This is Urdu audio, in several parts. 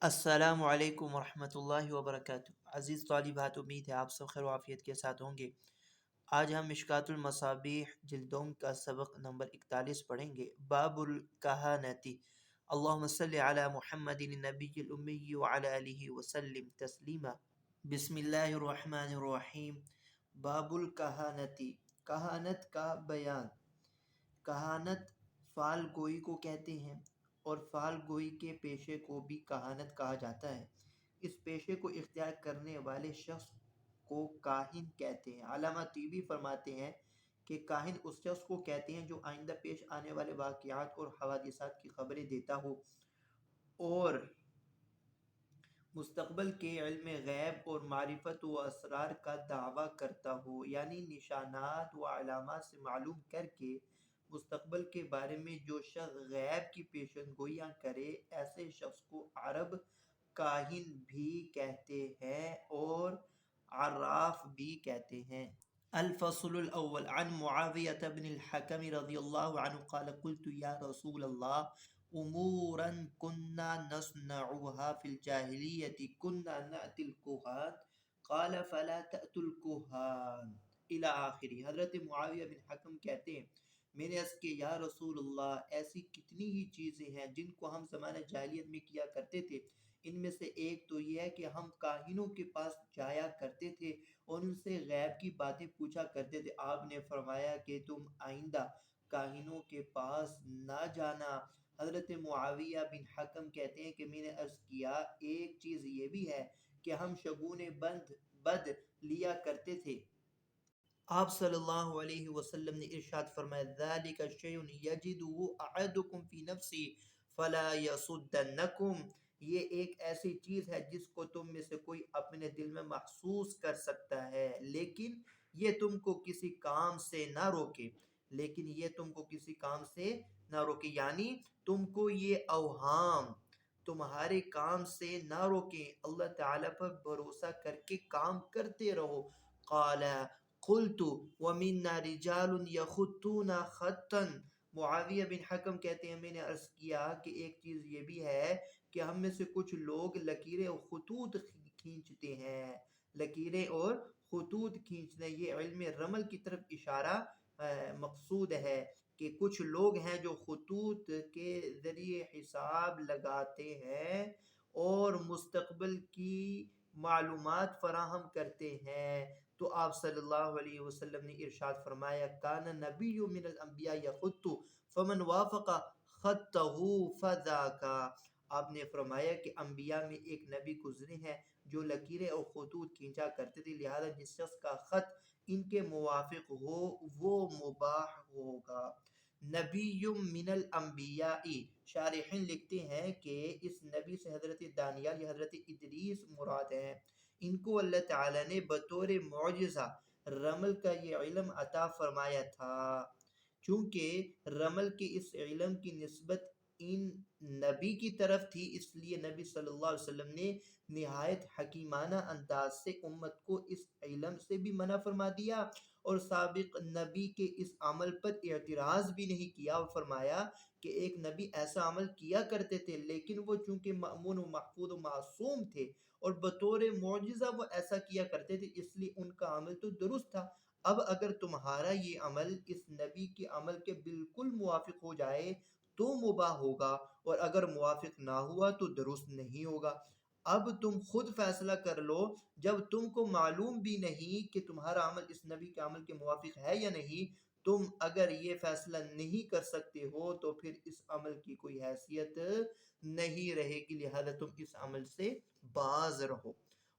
السلام علیکم ورحمۃ اللہ وبرکاتہ۔ عزیز طالبات، امید ہے آپ سب خیر و عافیت کے ساتھ ہوں گے۔ آج ہم مشکوٰۃ المصابیح جلدوم کا سبق نمبر 41 پڑھیں گے۔ باب الکہانتی۔ اللہم صلی علی محمد النبی الامی وعلی آلہ وسلم تسلیما۔ بسم اللہ الرحمن الرحیم۔ باب الکہانتی، کہانت کا بیان۔ کہانت فعال گوئی کو کہتے ہیں اور فعال گوئی کے پیشے کو بھی کہانت کہا جاتا ہے۔ اس پیشے کو اختیار کرنے والے شخص کو کاہن کہتے ہیں۔ علامہ طیبی فرماتے ہیں کہ کاہن اس شخص کو کہتے ہیں جو آئندہ پیش آنے والے واقعات اور حوادثات کی خبریں دیتا ہو اور مستقبل کے علم غیب اور معرفت و اسرار کا دعویٰ کرتا ہو، یعنی نشانات و علامات سے معلوم کر کے مستقبل کے بارے میں جو شخص غیب کی پیشن گوئیاں کرے، ایسے شخص کو عرب کاہن بھی کہتے ہیں اور عراف بھی کہتے ہیں۔ الفصل الاول عن معاویۃ بن الحکم رضی اللہ عنہ قال قلت یا رسول اللہ امورا كنا نصنعها في الجاہلیۃ كنا نأتی الکہان قال فلا تأتوا الکہان الی آخری۔ حضرت معاویہ بن حکم کہتے ہیں میں نے عرض کہ یا رسول اللہ، ایسی کتنی ہی چیزیں ہیں جن کو ہم زمانہ جاہلیت میں کیا کرتے تھے، ان میں سے ایک تو یہ ہے کہ ہم کاہنوں کے پاس جایا کرتے تھے اور ان سے غیب کی باتیں پوچھا کرتے تھے۔ آپ نے فرمایا کہ تم آئندہ کاہنوں کے پاس نہ جانا۔ حضرت معاویہ بن حکم کہتے ہیں کہ میں نے عرض کیا ایک چیز یہ بھی ہے کہ ہم شگون بد لیا کرتے تھے۔ آپ صلی اللہ علیہ وسلم نے ارشاد فرمایا ذالک شیء یجدہ احدکم فی نفسہ فلا یصدنکم، یہ ایک ایسی چیز ہے جس کو تم میں سے کوئی اپنے دل میں محسوس کر سکتا ہے، لیکن یہ تم کو کسی کام سے نہ روکے، یعنی تم کو یہ اوہام تمہارے کام سے نہ روکیں، اللہ تعالیٰ پر بھروسہ کر کے کام کرتے رہو۔ قال قلت ومنا رجال یخطون خطا، معاویہ بن حکم کہتے ہیں میں نے عرض کیا کہ ایک چیز یہ بھی ہے کہ ہم میں سے کچھ لوگ لکیریں اور خطوط کھینچتے ہیں۔ لکیریں اور خطوط کھینچنا، یہ علم رمل کی طرف اشارہ مقصود ہے کہ کچھ لوگ ہیں جو خطوط کے ذریعے حساب لگاتے ہیں اور مستقبل کی معلومات فراہم کرتے ہیں۔ تو آپ صلی اللہ علیہ وسلم نے ارشاد فرمایا کان نبی من الانبیاء یخط فمن وافق خطہ فذاک، آپ نے فرمایا کہ انبیاء میں ایک نبی گزرے ہیں جو لکیریں اور خطوط کھینچا کرتے تھے، لہذا جس شخص کا خط ان کے موافق ہو وہ مباح ہوگا۔ نبی من الانبیاء، شارحین لکھتے ہیں کہ اس نبی سے حضرت دانیال یا حضرت ادریس مراد ہیں۔ ان کو اللہ تعالیٰ نے بطور معجزہ رمل کا یہ علم عطا فرمایا تھا۔ چونکہ رمل کے اس علم کی نسبت ان نبی کی طرف تھی، اس لیے نبی صلی اللہ علیہ وسلم نے نہایت حکیمانہ انداز سے امت کو اس علم سے بھی منع فرما دیا اور سابق نبی کے اس عمل پر اعتراض بھی نہیں کیا، اور فرمایا کہ ایک نبی ایسا عمل کیا کرتے تھے لیکن وہ چونکہ مأمون و محفوظ و معصوم تھے اور بطور معجزہ وہ ایسا کیا کرتے تھے، اس لیے ان کا عمل تو درست تھا۔ اب اگر تمہارا یہ عمل اس نبی کے عمل کے بالکل موافق ہو جائے تو مباح ہوگا، اور اگر موافق نہ ہوا تو درست نہیں ہوگا۔ اب تم خود فیصلہ کر لو، جب تم کو معلوم بھی نہیں کہ تمہارا عمل اس نبی کے عمل کے موافق ہے یا نہیں، تم اگر یہ فیصلہ نہیں کر سکتے ہو تو پھر اس عمل کی کوئی حیثیت نہیں رہے گی، لہذا تم اس عمل سے باز رہو۔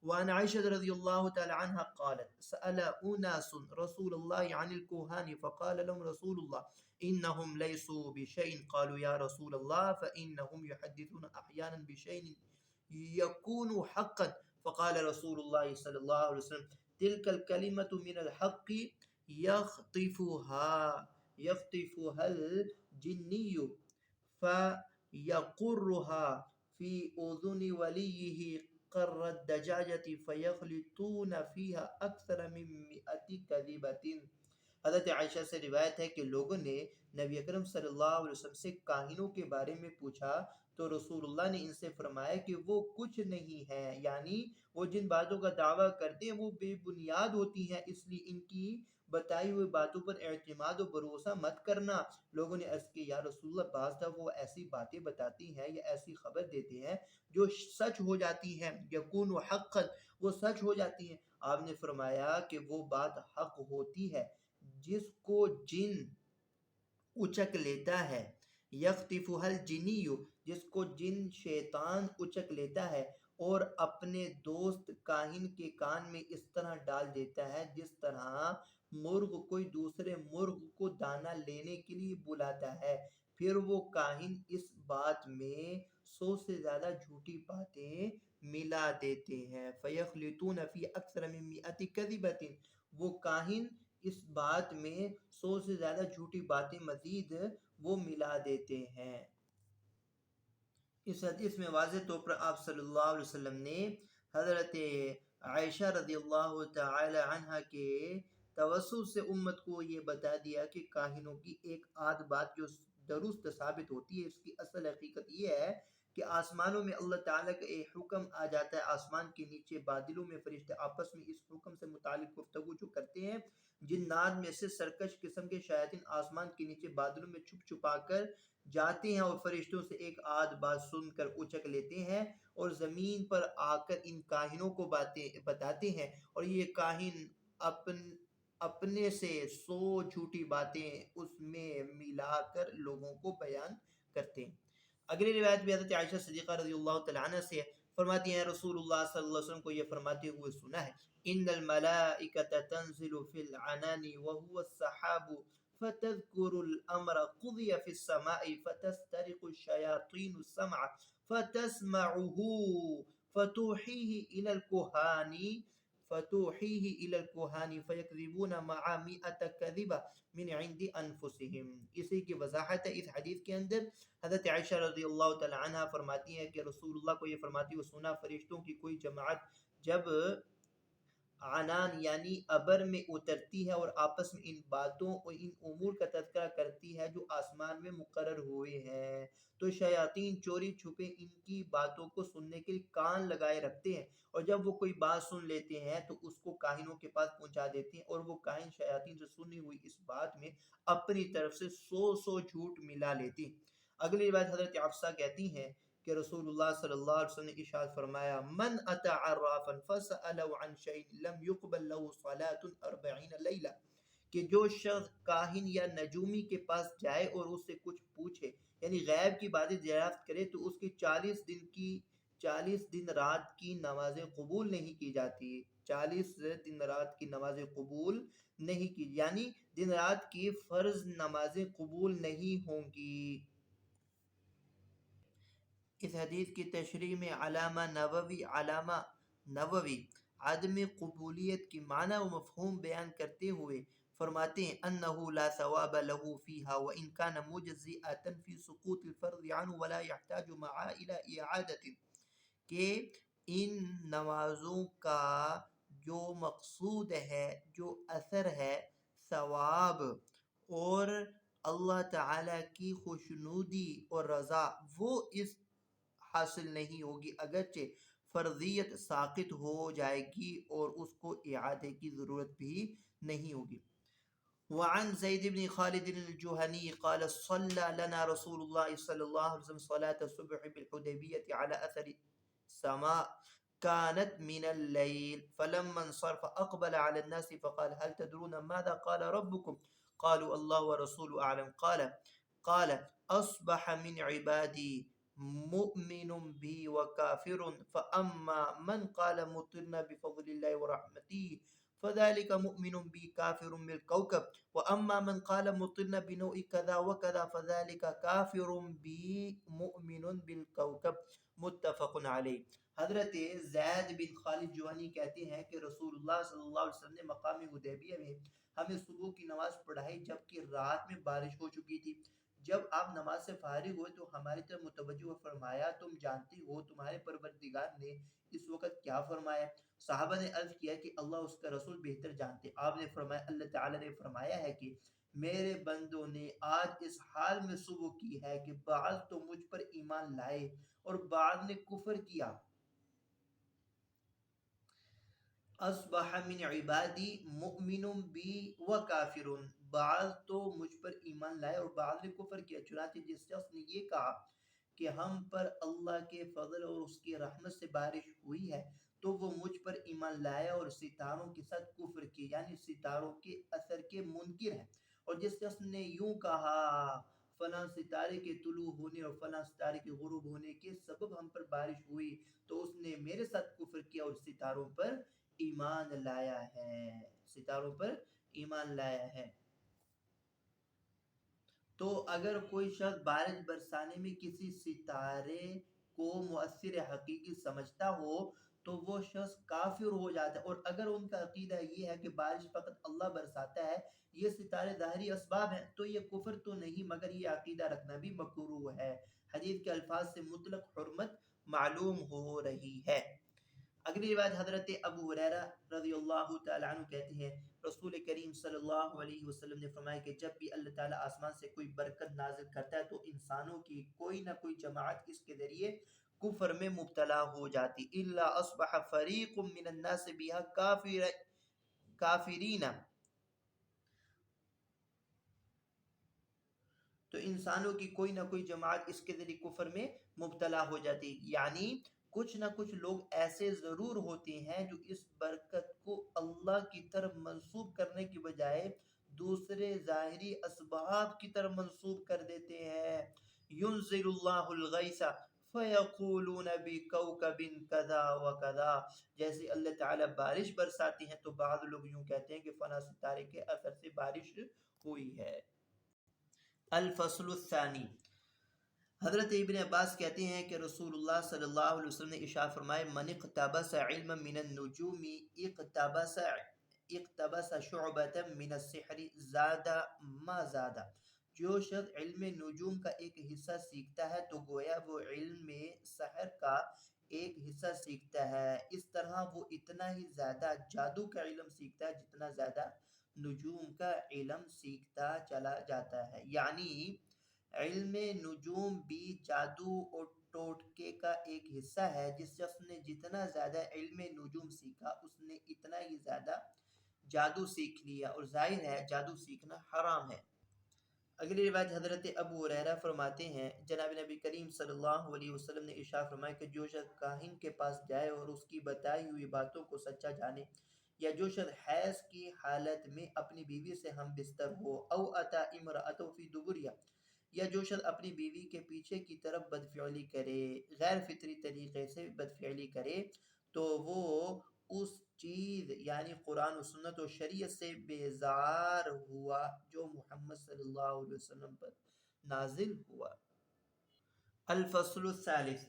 وعن عائشة رضی اللہ تعالی عنہ قالت سأل أناس رسول الله عن الكهان فقال لهم رسول الله إنهم ليسوا بشيء قالوا يا رسول الله فإنهم يحدثون أحيانا بشيء يكون حقا فقال رسول الله صلى الله عليه وسلم تلك الكلمة من الحق يخطفها الجني فيقرها في أذن وليه قر الدجاجة فيخلطون فيها أكثر من 100 كذبة۔ حضرت عائشہ سے روایت ہے کہ لوگوں نے نبی اکرم صلی اللہ علیہ وسلم سے کاہنوں کے بارے میں پوچھا تو رسول اللہ نے ان سے فرمایا کہ وہ کچھ نہیں ہے، یعنی وہ جن باتوں کا دعویٰ کرتے ہیں وہ بے بنیاد ہوتی ہیں، اس لیے ان کی بتائی ہوئی باتوں پر اعتماد و بھروسہ مت کرنا۔ لوگوں نے عرض کی یا رسول اللہ بعض دفعہ وہ ایسی باتیں بتاتی ہیں یا ایسی خبر دیتے ہیں جو سچ ہو جاتی ہیں، یکون حقا، وہ سچ ہو جاتی ہیں۔ آپ نے فرمایا کہ وہ بات حق ہوتی ہے جس کو جن اچک لیتا ہے، یختفها الجنی، جس کو جن شیطان اچک لیتا ہے اور اپنے دوست کاہن کے کان میں اس طرح ڈال دیتا ہے جس طرح مرغ کوئی دوسرے مرغ کو دانہ لینے کے لیے بلاتا ہے، پھر وہ کاہن اس بات میں 100 سے زیادہ جھوٹی باتیں ملا دیتے ہیں، فیخلطون فی اکثر من 100 کذبۃ، وہ کاہن اس بات میں 100 سے زیادہ جھوٹی باتیں مزید وہ ملا دیتے ہیں۔ اس حدیث میں واضح طور پر آپ صلی اللہ علیہ وسلم نے حضرت عائشہ رضی اللہ تعالی عنہ کے توسط سے امت کو یہ بتا دیا کہ کاہنوں کی ایک آدھ بات جو درست ثابت ہوتی ہے، اس کی اصل حقیقت یہ ہے کہ آسمانوں میں اللہ تعالیٰ کا ایک حکم آ جاتا ہے، آسمان کے نیچے بادلوں میں فرشتے آپس میں اس حکم سے متعلق گفتگو جو کرتے ہیں، جنات میں سے سرکش قسم کے شیاطین آسمان کے نیچے بادلوں میں چھپ چھپا کر جاتے ہیں اور فرشتوں سے ایک آدھ بات سن کر اچک لیتے ہیں اور زمین پر آ کر ان کاہنوں کو باتیں بتاتے ہیں، اور یہ کاہن اپنے سے 100 جھوٹی باتیں اس میں ملا کر لوگوں کو بیان کرتے ہیں۔ اگلی روایت بھی حضرت عائشہ صدیقہ رضی اللہ تعالیٰ عنہ سے فرماتی ہیں رسول اللہ صلی اللہ علیہ وسلم کو یہ فرماتے ہوئے سنا ہے، ان الملائکۃ تنزل فی العنان وهو السحاب فتذكر الامر قضي في السماء فتسترق الشياطين السمع فتسمعه فتوحيه الى الكهان فيكذبون مع 100 كذبة من عند انفسهم۔ اسی کی وضاحت ہے اس حدیث کے اندر۔ حضرت عائشہ رضی اللہ تعالی عنہ فرماتی ہیں کہ رسول اللہ کو یہ فرماتی ہوئے سنا، فرشتوں کی کوئی جماعت جب عنان یعنی ابر میں اترتی ہے اور آپس میں ان باتوں اور ان امور کا تذکرہ کرتی ہے جو آسمان میں مقرر ہوئے ہیں، تو شیاطین چوری چھپے ان کی باتوں کو سننے کے لیے کان لگائے رکھتے ہیں، اور جب وہ کوئی بات سن لیتے ہیں تو اس کو کاہنوں کے پاس پہنچا دیتے ہیں، اور وہ کاہن شیاطین سے سنی ہوئی اس بات میں اپنی طرف سے 100 جھوٹ ملا لیتے ہیں۔ اگلی بات حضرت حفصہ کہتی ہیں کہ رسول اللہ صلی اللہ علیہ وسلم نے ارشاد فرمایا من اتى عرافا فسأله عن شيء لم يقبل له صلاة 40 لیلہ، کہ جو شخص کاہن یا نجومی کے پاس جائے اور اس سے کچھ پوچھے یعنی غیب کی باتیں دریافت کرے تو اس کی 40 دن رات کی نمازیں قبول نہیں کی جاتی، 40 دن رات کی نمازیں قبول نہیں کی، یعنی دن رات کی فرض نمازیں قبول نہیں ہوں گی۔ اس حدیث کی تشریح میں علامہ نووی عدم قبولیت کی معنی و مفہوم بیان کرتے ہوئے فرماتے ہیں انه لا ثواب له فيها وان كان مجزئا في سقوط الفرض عنه ولا يحتاج معه الى اعادة، کہ ان نمازوں کا جو مقصود ہے، جو اثر ہے، ثواب اور اللہ تعالی کی خوشنودی اور رضا، وہ اس حاصل نہیں ہوگی اگرچہ فرضیت ساقط ہو جائے گی اور اس کو اعادے کی ضرورت بھی نہیں ہوگی۔ وعن زید بن خالد الجهني قال صلى لنا رسول الله صلى الله عليه وسلم صلاة الصبح بالحديبية على أثر سماء كانت من الليل فلما انصرف أقبل على الناس فقال هل تدرون ماذا قال ربكم؟ قالوا الله ورسوله أعلم. قال أصبح من عبادي مؤمن بي وكافر فأما من قال مطرنا بفضل الله ورحمته فذلك مؤمن بي كافر بالكوكب وأما من قال مطرنا بنوء كذا وكذا فذلك كافر بي مؤمن بالكوكب، متفق علیہ۔ حضرت زید بن خالد جوہنی کہتے ہیں کہ رسول اللہ صلی اللہ علیہ وسلم نے مقام حدیبیہ میں ہمیں صبح کی نماز پڑھائی جبکہ رات میں بارش ہو چکی تھی، جب آپ نماز سے فارغ ہوئے تو ہماری طرف متوجہ ہوئے، فرمایا تم جانتی ہو تمہارے پروردگار نے اس وقت کیا فرمایا؟ صحابہ نے عرض کیا کہ اللہ اس کا رسول بہتر جانتے۔ آپ نے فرمایا اللہ تعالی نے فرمایا ہے کہ میرے بندوں نے آج اس حال میں صبح کی ہے کہ بعض تو مجھ پر ایمان لائے اور بعض نے کفر کیا۔ اصبح من عبادی مؤمن بی و کافر، بعض تو مجھ پر ایمان لائے اور بعض نے کفر کیا۔ چنانچہ جس شخص نے یہ کہا کہ ہم پر اللہ کے فضل اور اس کی رحمت سے بارش ہوئی ہے تو وہ مجھ پر ایمان لایا اور ستاروں کے ساتھ کفر کیا، یعنی ستاروں کے اثر کے منکر ہے۔ اور جس شخص نے یوں کہا فلاں ستارے کے طلوع ہونے اور فلاں ستارے کے غروب ہونے کے سبب ہم پر بارش ہوئی تو اس نے میرے ساتھ کفر کیا اور ستاروں پر ایمان لایا ہے، ستاروں پر ایمان لایا ہے۔ تو اگر کوئی شخص بارش برسانے میں کسی ستارے کو مؤثر حقیقی سمجھتا ہو تو وہ شخص کافر ہو جاتا ہے، اور اگر ان کا عقیدہ یہ ہے کہ بارش فقط اللہ برساتا ہے، یہ ستارے ظاہری اسباب ہیں، تو یہ کفر تو نہیں مگر یہ عقیدہ رکھنا بھی مکروہ ہے۔ حدیث کے الفاظ سے مطلق حرمت معلوم ہو رہی ہے۔ اگلی روایت حضرت ابو ہریرہ رضی اللہ تعالی عنہ کہتے ہیں رسول کریم صلی اللہ علیہ وسلم نے فرمایا کہ جب بھی اللہ تعالیٰ آسمان سے کوئی برکت نازل کرتا ہے تو انسانوں کی کوئی نہ کوئی جماعت اس کے ذریعے کفر میں مبتلا ہو جاتی، الا اصبح فریق من الناس بها کافرین، تو انسانوں کی کوئی نہ کوئی جماعت اس کے ذریعے کفر میں مبتلا ہو جاتی، یعنی کچھ نہ کچھ لوگ ایسے ضرور ہوتے ہیں جو اس برکت کو اللہ کی طرف منسوب کرنے کی بجائے دوسرے ظاہری اسباب کی طرف منسوب کر دیتے ہیں۔ ينزل اللہ الغیث فیقولون بکوکب کذا وکذا، جیسے اللہ تعالیٰ بارش برساتی ہیں تو بعض لوگ یوں کہتے ہیں کہ فلاں ستارے کے اثر سے بارش ہوئی ہے۔ الفصل الثانی، حضرت ابن عباس کہتے ہیں کہ رسول اللہ صلی اللہ علیہ وسلم نے ارشاد فرمائے من اقتبس علما من النجوم اقتبس شعبة من السحر زاد ما زاد، جو شخص علم نجوم کا ایک حصہ سیکھتا ہے تو گویا وہ علم سحر کا ایک حصہ سیکھتا ہے، اس طرح وہ اتنا ہی زیادہ جادو کا علم سیکھتا ہے جتنا زیادہ نجوم کا علم سیکھتا چلا جاتا ہے۔ یعنی علم نجوم بھی جادو اور ٹوٹکے کا ایک حصہ ہے، جس شخص نے جتنا زیادہ علم نجوم سیکھا اس نے اتنا ہی زیادہ جادو سیکھ لیا، اور ظاہر ہے جادو سیکھنا حرام ہے۔ اگلی روایت حضرت ابو ہریرہ فرماتے ہیں جناب نبی کریم صلی اللہ علیہ وسلم نے ارشاد فرمایا کہ جو شخص کاہن کے پاس جائے اور اس کی بتائی ہوئی باتوں کو سچا جانے، یا جو شخص حیض کی حالت میں اپنی بیوی سے ہم بستر ہو، او اتا امرأتو فی دبریا، یا جو شخص اپنی بیوی کے پیچھے کی طرف بدفعلی کرے، غیر فطری طریقے سے بدفعلی کرے، تو وہ اس چیز یعنی قرآن و سنت و شریعت سے بیزار ہوا جو محمد صلی اللہ علیہ وسلم پر نازل ہوا۔ الفصل الثالث،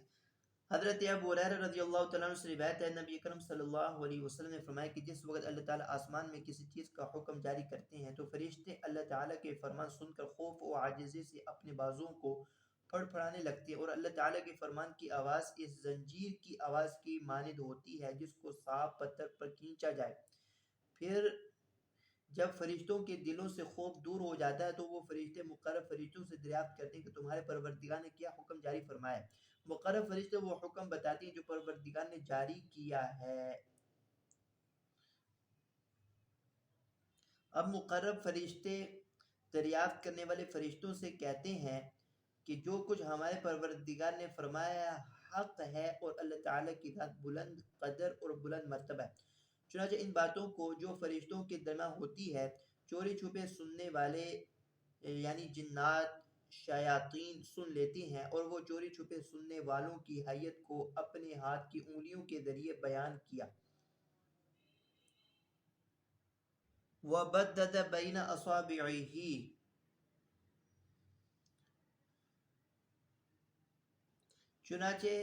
حضرت ابو ہریرہ رضی اللہ تعالیٰ عنہ سے روایت ہے نبی اکرم صلی اللہ علیہ وسلم نے فرمایا کہ جس وقت اللہ تعالیٰ آسمان میں کسی چیز کا حکم جاری کرتے ہیں تو فرشتے اللہ تعالیٰ کے فرمان سن کر خوف و عاجزی سے اپنے بازوؤں کو پھڑپھڑانے لگتے ہیں، اور اللہ تعالیٰ کے فرمان کی آواز اس زنجیر کی آواز کی مانند ہوتی ہے جس کو صاف پتھر پر کھینچا جائے۔ پھر جب فرشتوں کے دلوں سے خوف دور ہو جاتا ہے تو وہ فرشتے مقرب فرشتوں سے دریافت کرتے ہیں کہ تمہارے پروردگار نے کیا حکم جاری فرمایا ہے۔ مقرب فرشتے وہ حکم بتاتے ہیں جو پروردگار نے جاری کیا ہے۔ اب مقرب فرشتے دریافت کرنے والے فرشتوں سے کہتے ہیں کہ جو کچھ ہمارے پروردگار نے فرمایا حق ہے، اور اللہ تعالیٰ کی ذات بلند قدر اور بلند مرتبہ ہے۔ چنانچہ ان باتوں کو جو فرشتوں کے درمیان ہوتی ہے چوری چھپے سننے والے یعنی جنات شیاطین سن لیتے ہیں، اور وہ چوری چھپے سننے والوں کی حیت کو اپنے ہاتھ کی انگلیوں کے ذریعے بیان کیا۔ وَبَدَّدَ بَيْنَ أَصَابِعِهِ، چنانچہ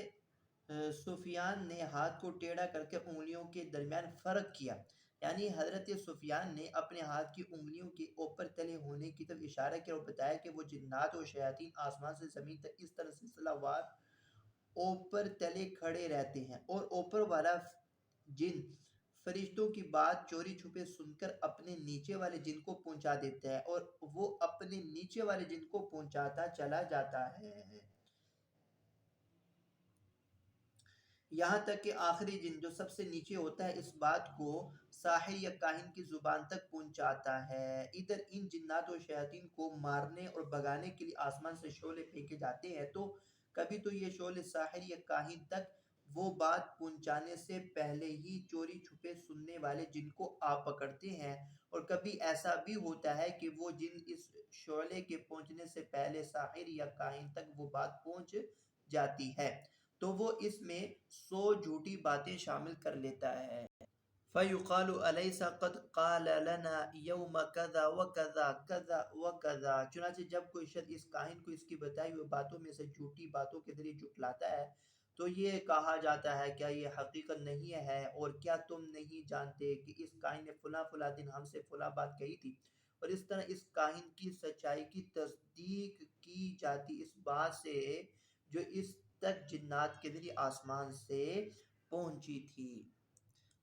سفیان نے ہاتھ کو ٹیڑھا کر کے انگلیوں کے درمیان فرق کیا۔ یعنی حضرت سفیان نے اپنے ہاتھ کی انگلیوں کے اوپر تلے ہونے کی طرف اشارہ کیا اور بتایا کہ وہ جنات اور شیاطین آسمان سے زمین تک اس طرح سلسلہ وار اوپر تلے کھڑے رہتے ہیں، اور اوپر والا جن فرشتوں کی بات چوری چھپے سن کر اپنے نیچے والے جن کو پہنچا دیتا ہے، اور وہ اپنے نیچے والے جن کو پہنچاتا چلا جاتا ہے، یہاں تک کہ آخری جن جو سب سے نیچے ہوتا ہے اس بات کو ساحر یا کاہن کی زبان تک پہنچاتا ہے۔ ادھر ان جنات و شیاطین کو مارنے اور بھگانے کے لیے آسمان سے شعلے پھینکے جاتے ہیں، تو کبھی تو یہ شعلے ساحر یا کاہن تک وہ بات پہنچانے سے پہلے ہی چوری چھپے سننے والے جن کو آ پکڑتے ہیں، اور کبھی ایسا بھی ہوتا ہے کہ وہ جن اس شعلے کے پہنچنے سے پہلے ساحر یا کاہن تک وہ بات پہنچ جاتی ہے تو وہ اس میں 100 جھوٹی باتیں شامل کر لیتا ہے۔ فَيُقَالُ أَلَيْسَ قَدْ قَالَ لَنَا يَوْمَ كَذَا وَكَذَا كَذَا وَكَذَا، چنانچہ جب کوئی شخص اس کاہن کو اس کی بتائی ہوئی باتوں میں سے جھوٹی باتوں کے ذریعے جھٹلاتا ہے تو یہ کہا جاتا ہے کیا یہ حقیقت نہیں ہے، اور کیا تم نہیں جانتے کہ اس کاہن نے فلاں فلاں دن ہم سے فلاں بات کہی تھی، اور اس طرح اس کاہن کی سچائی کی تصدیق کی جاتی اس بات سے جو اس تک جنات کے ذریعے آسمان سے پہنچی تھی۔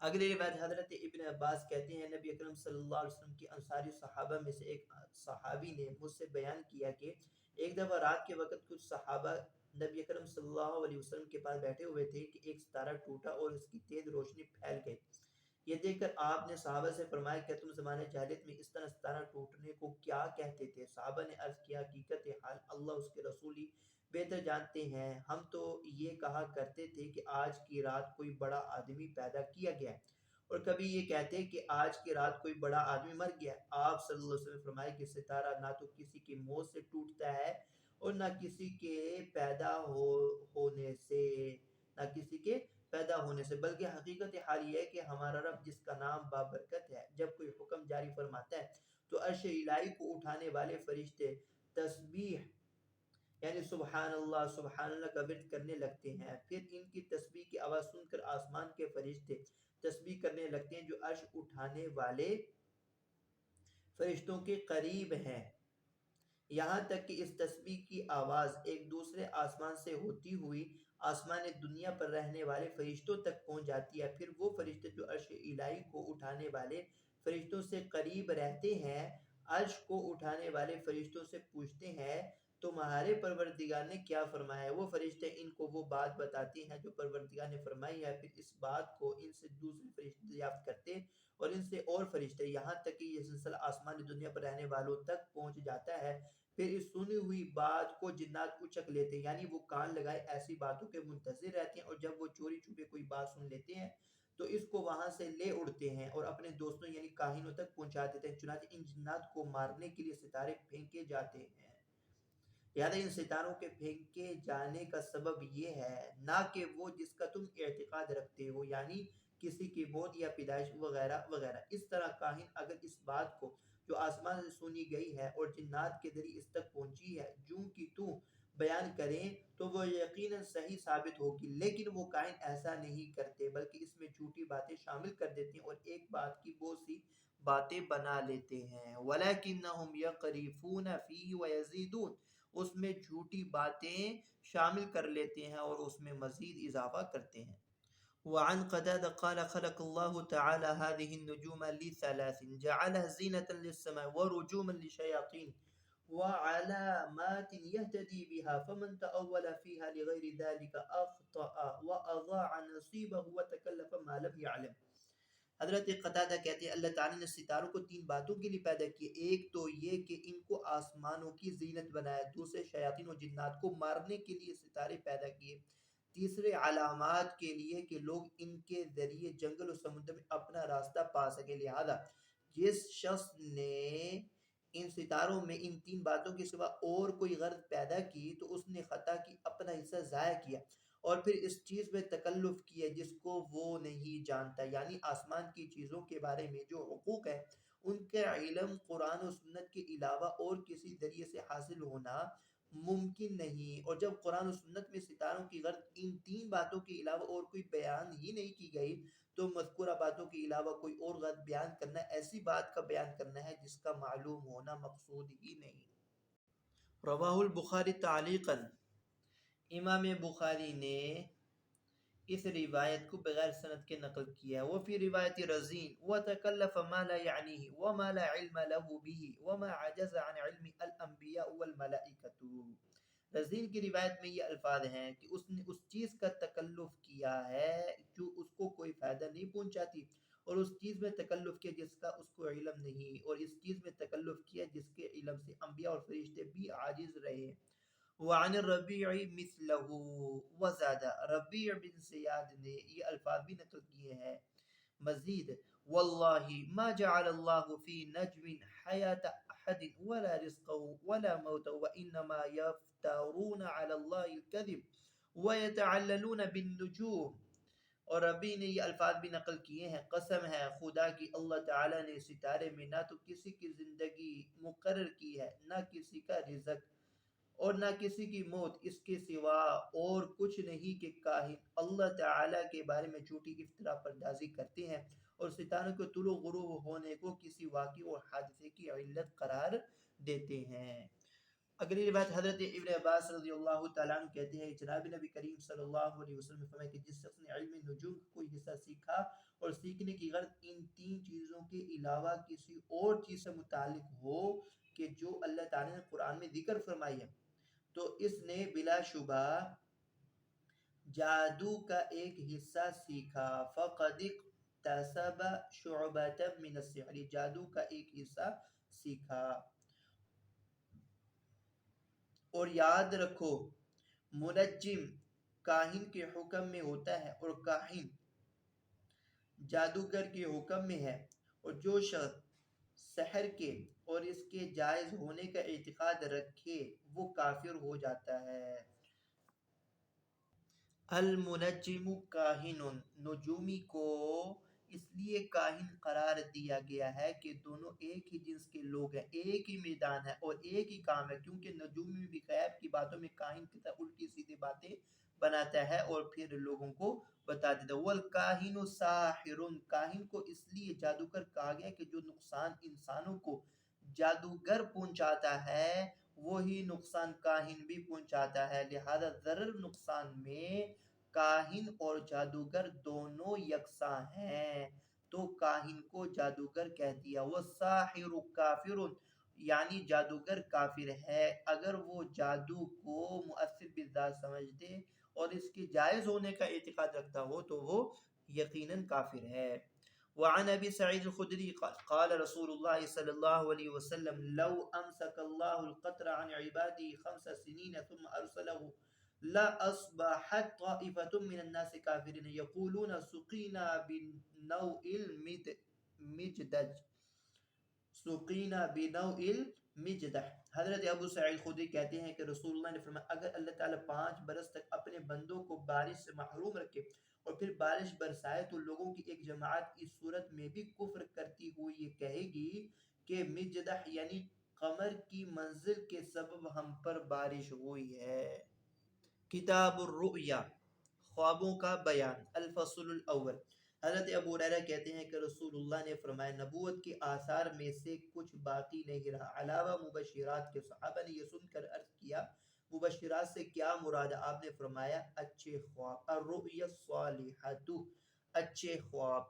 اگلی روایت حضرت ابن عباس کہتے ہیں نبی اکرم صلی اللہ علیہ وسلم کی انصاری صحابہ میں سے ایک صحابی نے مجھ سے بیان کیا کہ ایک دفعہ رات کے وقت کچھ صحابہ نبی اکرم صلی اللہ علیہ وسلم کے پاس بیٹھے ہوئے تھے کہ ایک ستارہ ٹوٹا اور اس کی تیز روشنی پھیل گئی۔ یہ دیکھ کر آپ نے صحابہ سے فرمایا کہ تم زمانہ جاہلیت میں اس طرح ستارہ ٹوٹنے کو کیا کہتے تھے؟ صحابہ نے عرض کیا حقیقت حال اللہ اس کے رسول ہی بہتر جانتے ہیں، ہم تو یہ کہا کرتے تھے کہ آج کی رات کوئی بڑا آدمی پیدا کیا گیا ہے، اور کبھی یہ کہتے کہ آج کی رات کوئی بڑا آدمی مر گیا ہے۔ آپ صلی اللہ علیہ وسلم نے فرمایا کہ ستارہ نہ تو کسی کی موت سے ٹوٹتا ہے اور نہ کسی کے ہونے سے نہ کسی کے پیدا ہونے سے، بلکہ حقیقت حال یہ ہے کہ ہمارا رب جس کا نام بابرکت ہے جب کوئی حکم جاری فرماتا ہے تو عرش الہی کو اٹھانے والے فرشتے تسبیح یعنی سبحان اللہ کا ورد کرنے لگتے ہیں، پھر ان کی تسبیح کی آواز سن کر آسمان کے فرشتے تسبیح کرنے لگتے ہیں جو عرش اٹھانے والے فرشتوں کے قریب ہیں، یہاں تک کہ اس تسبیح کی آواز ایک دوسرے آسمان سے ہوتی ہوئی آسمان دنیا پر رہنے والے فرشتوں تک پہنچ جاتی ہے، پھر وہ فرشتے جو عرش الہی کو اٹھانے والے فرشتوں سے قریب رہتے ہیں عرش کو اٹھانے والے فرشتوں سے پوچھتے ہیں تمہارے پروردگار نے کیا فرمایا ہے؟ وہ فرشتے ان کو وہ بات بتاتے ہیں جو پروردگار نے فرمائی ہے، پھر اس بات کو ان سے دوسرے فرشتے دریافت کرتے اور ان سے اور فرشتے، یہاں تک کہ یہ سلسلہ آسمان دنیا پر رہنے والوں تک پہنچ جاتا ہے، پھر اس سنی ہوئی بات کو جنات اچک لیتے ہیں، یعنی وہ کان لگائے ایسی باتوں کے منتظر رہتے ہیں، اور جب وہ چوری چھپے کوئی بات سن لیتے ہیں تو اس کو وہاں سے لے اڑتے ہیں اور اپنے دوستوں یعنی کاہنوں تک پہنچا دیتے ہیں، چنانچہ ان جنات کو مارنے کے لیے ستارے پھینکے جاتے ہیں۔ یعنی ان ستاروں کے پھینکے جانے کا سبب یہ ہے نہ کہ وہ جس کا تم اعتقاد رکھتے ہو، یعنی کسی کی موت یا پیدائش وغیرہ وغیرہ۔ اس طرح کاہن اگر اس بات کو جو آسمان سے سنی گئی ہے اور جنات کے ذریعے اس تک پہنچی ہے جوں کی توں بیان کریں تو وہ یقیناً صحیح ثابت ہوگی، لیکن وہ کاہن ایسا نہیں کرتے بلکہ اس میں جھوٹی باتیں شامل کر دیتے ہیں اور ایک بات کی بہت سی باتیں بنا لیتے ہیں۔ وَلَكِنَّهُمْ يَقْرِفُونَ فِيهِ وَيَزِيدُونَ، اس میں جھوٹی باتیں شامل کر لیتے ہیں اور اس میں مزید اضافہ کرتے ہیں۔ وعن قتادة قال خلق الله تعالى هذه النجوم لثلاث جعلها زينة للسماء ورجوما للشياطين وعلامات يهتدي بها فمن تأول فيها لغير ذلك أخطأ وأضاع نصيبه وتكلف ما لم يعلم۔ حضرت قتادہ کہتے ہیں اللہ تعالیٰ نے ستاروں کو تین باتوں کے لیے پیدا کیے، ایک تو یہ کہ ان کو آسمانوں کی زینت بنایا، دوسرے شیاطین و جنات کو مارنے کے لیے ستارے پیدا کیے، تیسرے علامات کے لیے کہ لوگ ان کے ذریعے جنگل و سمندر میں اپنا راستہ پا سکے، لہذا جس شخص نے ان ستاروں میں ان تین باتوں کے سوا اور کوئی غرض پیدا کی تو اس نے خطا کی اپنا حصہ ضائع کیا اور پھر اس چیز میں تکلف کیا جس کو وہ نہیں جانتا، یعنی آسمان کی چیزوں کے بارے میں جو حقوق ہے ان کا علم قرآن و سنت کے علاوہ اور کسی ذریعے سے حاصل ہونا ممکن نہیں۔ اور جب قرآن و سنت میں ستاروں کی غرض ان تین باتوں کے علاوہ اور کوئی بیان ہی نہیں کی گئی تو مذکورہ باتوں کے علاوہ کوئی اور غرض بیان کرنا ایسی بات کا بیان کرنا ہے جس کا معلوم ہونا مقصود ہی نہیں۔ رواہ البخاری تعلیقا، امام بخاری نے اس روایت کو بغیر سند کے نقل کیا ہے۔ وفي روایت رزین وتکلف ما لا یعنیہ وما لا علم له به وما عجز عن علم الانبیاء والملائکۃ۔ رزین کی روایت میں یہ الفاظ ہیں کہ اس نے اس چیز کا تکلف کیا ہے جو اس کو کوئی فائدہ نہیں پہنچاتی، اور اس چیز میں تکلف کیا جس کا اس کو علم نہیں، اور اس چیز میں تکلف کیا جس کے علم سے انبیاء اور فرشتے بھی عاجز رہے۔ وعن الربیع مثلہ وزاد، ربیع بن زیاد نے یہ الفاظ بھی نقل کیے ہیں۔ مزید واللہ ما جعل اللہ فی نجم حیات احد ولا رزقه ولا موت وانما یفترون علی اللہ الكذب ویتعللون بالنجوم۔ اور ربی نے یہ الفاظ بھی نقل کیے ہیں، قسم ہے خدا کی اللہ تعالی نے ستارے میں نہ تو کسی کی زندگی مقرر کی ہے، نہ کسی کا رزق اور نہ کسی کی موت، اس کے سوا اور کچھ نہیں کہ کاہن اللہ تعالی کے بارے میں جھوٹی افترا پردازی کرتے ہیں اور ستاروں کے طلوع غروب ہونے کو کسی واقعے اور حادثے کی علت قرار دیتے ہیں۔ اگلی روایت حضرت ابن عباس رضی اللہ تعالیٰ عنہ کہتے ہیں جناب نبی کریم صلی اللہ علیہ وسلم نے فرمایا کہ جس شخص نے علم نجوم کا کوئی حصہ سیکھا اور سیکھنے کی غرض ان تین چیزوں کے علاوہ کسی اور چیز سے متعلق ہو کہ جو اللہ تعالیٰ نے قرآن میں ذکر فرمائی ہے تو اس نے بلا شبہ جادو کا ایک حصہ سیکھا، فقد اکتسب شعبۃ من السحر، جادو کا ایک حصہ سیکھا۔ اور یاد رکھو منجم کاہن کے حکم میں ہوتا ہے اور کاہن جادوگر کے حکم میں ہے، اور جو شخص سحر کے اور اس کے جائز ہونے کا اعتقاد رکھے وہ کافر ہو جاتا ہے۔ المنجم کاہن، نجومی کو اس لیے کاہن قرار دیا گیا ہے کہ دونوں ایک ہی جنس کے لوگ ہیں، ایک ہی میدان ہے اور ایک ہی کام ہے، کیونکہ نجومی بھی غیب کی باتوں میں کاہن کی طرح الٹی سیدھی باتیں بناتا ہے اور پھر لوگوں کو بتا دیتا ہے۔ والکاہن ساحر، کاہن کو اس لیے جادوگر کہا گیا کہ جو نقصان انسانوں کو جادوگر پہنچاتا ہے وہی نقصان کاہن بھی پہنچاتا ہے، لہذا ضرر نقصان میں کاہن اور جادوگر دونوں یکساں ہیں، تو کاہن کو جادوگر کہہ دیا۔ والساحر کافر، یعنی جادوگر کافر ہے اگر وہ جادو کو مؤثر بالذات سمجھتے اور اس کے جائز ہونے کا اعتقاد رکھتا ہو تو وہ یقیناً کافر ہے۔ وعن ابی سعید الخدری قال رسول اللہ صلی اللہ علیہ وسلم لو امسک اللہ القطر عن عباده 5 سنین ثم ارسله لا اصبحت طائفة من الناس كافرين يقولون سقينا بنوء المجدج، سقینا بنوء المجدح۔ حضرت ابو سعید خدری کہتے ہیں کہ رسول اللہ نے فرمایا اگر اللہ تعالیٰ 5 برس تک اپنے بندوں کو بارش سے محروم رکھے اور پھر بارش برسائے تو لوگوں کی ایک جماعت اس صورت میں بھی کفر کرتی ہوئی یہ کہے گی کہ مجدح یعنی قمر کی منزل کے سبب ہم پر بارش ہوئی ہے۔ کتاب الرؤیا، خوابوں کا بیان، الفصل الاول۔ حضرت ابو ہریرہ کہتے ہیں کہ رسول اللہ نے فرمایا نبوت کے آثار میں سے کچھ باقی نہیں رہا علاوہ مبشرات کے۔ صحابہ نے یہ سن کر عرض کیا مبشرات سے کیا مراد ہے؟ آپ نے فرمایا اچھے خواب، الرؤیا الصالحۃ، اچھے خواب۔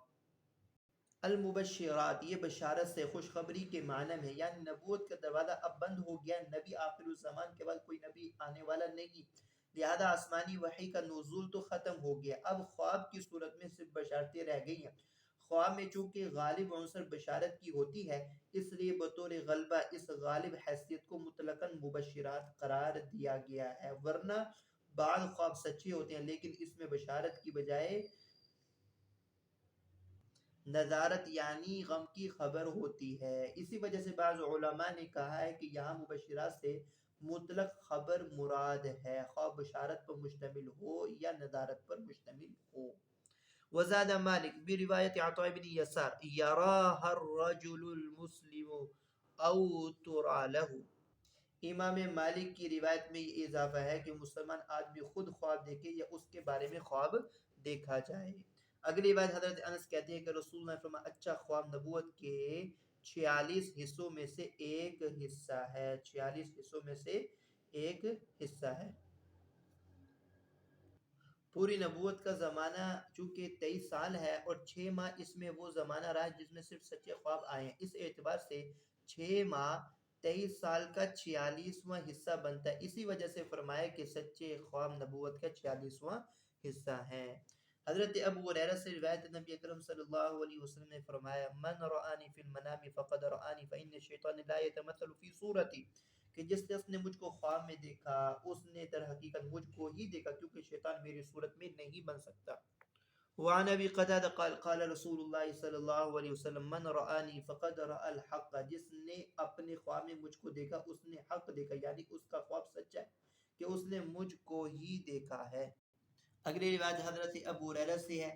المبشرات یہ بشارت سے خوشخبری کے معنی میں، یعنی نبوت کا دروازہ اب بند ہو گیا، نبی آخر الزمان کے بعد کوئی نبی آنے والا نہیں، لہذا آسمانی وحی کا نزول تو ختم ہو گیا، اب خواب کی صورت میں صرف بشارتیں رہ گئی ہیں۔ خواب میں چونکہ غالب عنصر بشارت کی ہوتی ہے اس لیے بطور غلبہ اس غالب حیثیت کو مطلقاً مبشرات قرار دیا گیا ہے، ورنہ بعض خواب سچے ہوتے ہیں لیکن اس میں بشارت کی بجائے نظارت یعنی غم کی خبر ہوتی ہے۔ اسی وجہ سے بعض علماء نے کہا ہے کہ یہاں مبشرات سے مطلق خبر مراد ہے، خواہ بشارت پر مشتمل ہو یا نظارت پر مشتمل ہو۔ وزاد مالک بروایت عطاء بن یسار یراها الرجل المسلم او ترى له، امام مالک کی روایت میں یہ اضافہ ہے کہ مسلمان آدمی خود خواب دیکھے یا اس کے بارے میں خواب دیکھا جائے۔ اگلی بات حضرت انس کہتے ہیں کہ رسول اللہ نے فرمایا اچھا خواب نبوت کے 46 حصوں میں سے ایک حصہ ہے، 46 حصوں میں سے ایک حصہ ہے۔ پوری نبوت کا زمانہ چونکہ 23 سال ہے اور 6 ماہ اس میں وہ زمانہ رہا جس میں صرف سچے خواب آئے ہیں، اس اعتبار سے 6 ماہ 23 سال کا 46واں حصہ بنتا ہے۔ اسی وجہ سے فرمایا کہ سچے خواب نبوت کا 46واں حصہ ہے۔ حضرت ابو ہریرہ سے روایت نبی اکرم صلی اللہ علیہ وسلم نے فرمایا من رآنی فی المنام فقد رآنی فإن الشیطان لا يتمثل فی صورتی، کہ جس شخص نے مجھ کو خواب میں دیکھا اس نے در حقیقت مجھ کو ہی دیکھا، کیونکہ شیطان میری صورت میں نہیں بن سکتا۔ وعن ابی قتادہ قال قال رسول اللہ صلی اللہ علیہ وسلم من رآنی فقد رأى الحق، جس نے اپنے خواب میں مجھ کو دیکھا اس نے حق دیکھا، یعنی اس کا خواب سچ ہے کہ اس نے مجھ کو ہی دیکھا ہے۔ اگلی روایت حضرت ابو ہریرہ سے ہے،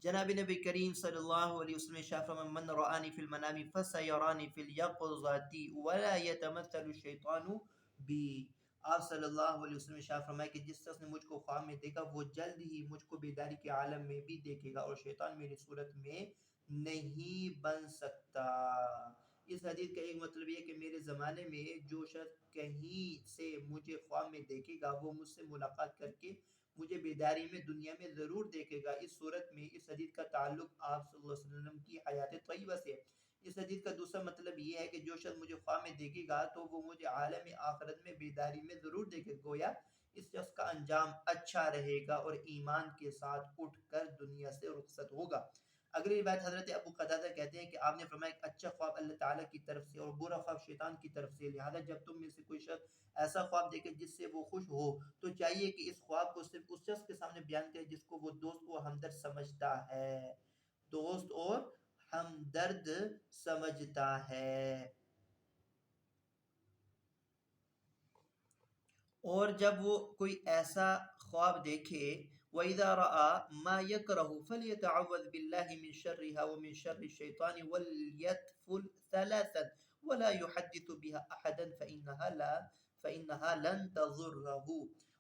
جناب نبی کریم صلی اللہ علیہ وسلم شاف من رآنی فی المنام فسیرانی فی الیقظۃ ولا یتمثل الشیطان بی۔ آپ صلی اللہ علیہ وسلم شاہ فرمائے کہ جس شخص نے مجھ کو خواب میں دیکھا وہ جلد ہی مجھ کو بیداری کے عالم میں بھی دیکھے گا اور شیطان میری صورت میں نہیں بن سکتا۔ اس حدیث کا ایک مطلب یہ ہے کہ میرے زمانے میں جو شخص کہیں سے مجھے خواب میں دیکھے گا وہ مجھ سے ملاقات کر کے مجھے بیداری میں دنیا میں ضرور دیکھے گا۔ اس صورت میں اس حدیث کا تعلق آپ صلی اللہ علیہ وسلم کی حیات طیبہ سے ہے۔ اس حدیث کا دوسرا مطلب یہ ہے کہ جو شخص مجھے خواب میں دیکھے گا تو وہ مجھے عالم آخرت میں بیداری میں ضرور دیکھے گا، گویا اس شخص کا انجام اچھا رہے گا اور ایمان کے ساتھ اٹھ کر دنیا سے رخصت ہوگا۔ اگلی روایت حضرت ابو قتادہ کہتے ہیں کہ آپ نے فرمایا ایک اچھا خواب اللہ تعالیٰ کی طرف سے اور برا خواب شیطان کی طرف سے، لہذا جب تم میں سے کوئی شخص ایسا خواب دیکھے جس سے وہ خوش ہو تو چاہیے کہ اس خواب کو صرف اس شخص کے سامنے بیان کرے جس کو وہ دوست و ہمدرد سمجھتا ہے، دوست اور ہمدرد سمجھتا ہے۔ اور جب وہ کوئی ایسا خواب دیکھے وَإِذَا رَأَى مَا يَكْرَهُ فَلْيَتَعَوَّذْ بِاللَّهِ مِنْ شَرِّهَا وَمِنْ شَرِّ الشَّيْطَانِ وَلْيَتْفُلْ ثَلَاثًا وَلَا يُحَدِّثُ بِهَا أَحَدًا فَإِنَّهَا لَن تَضُرَّهُ۔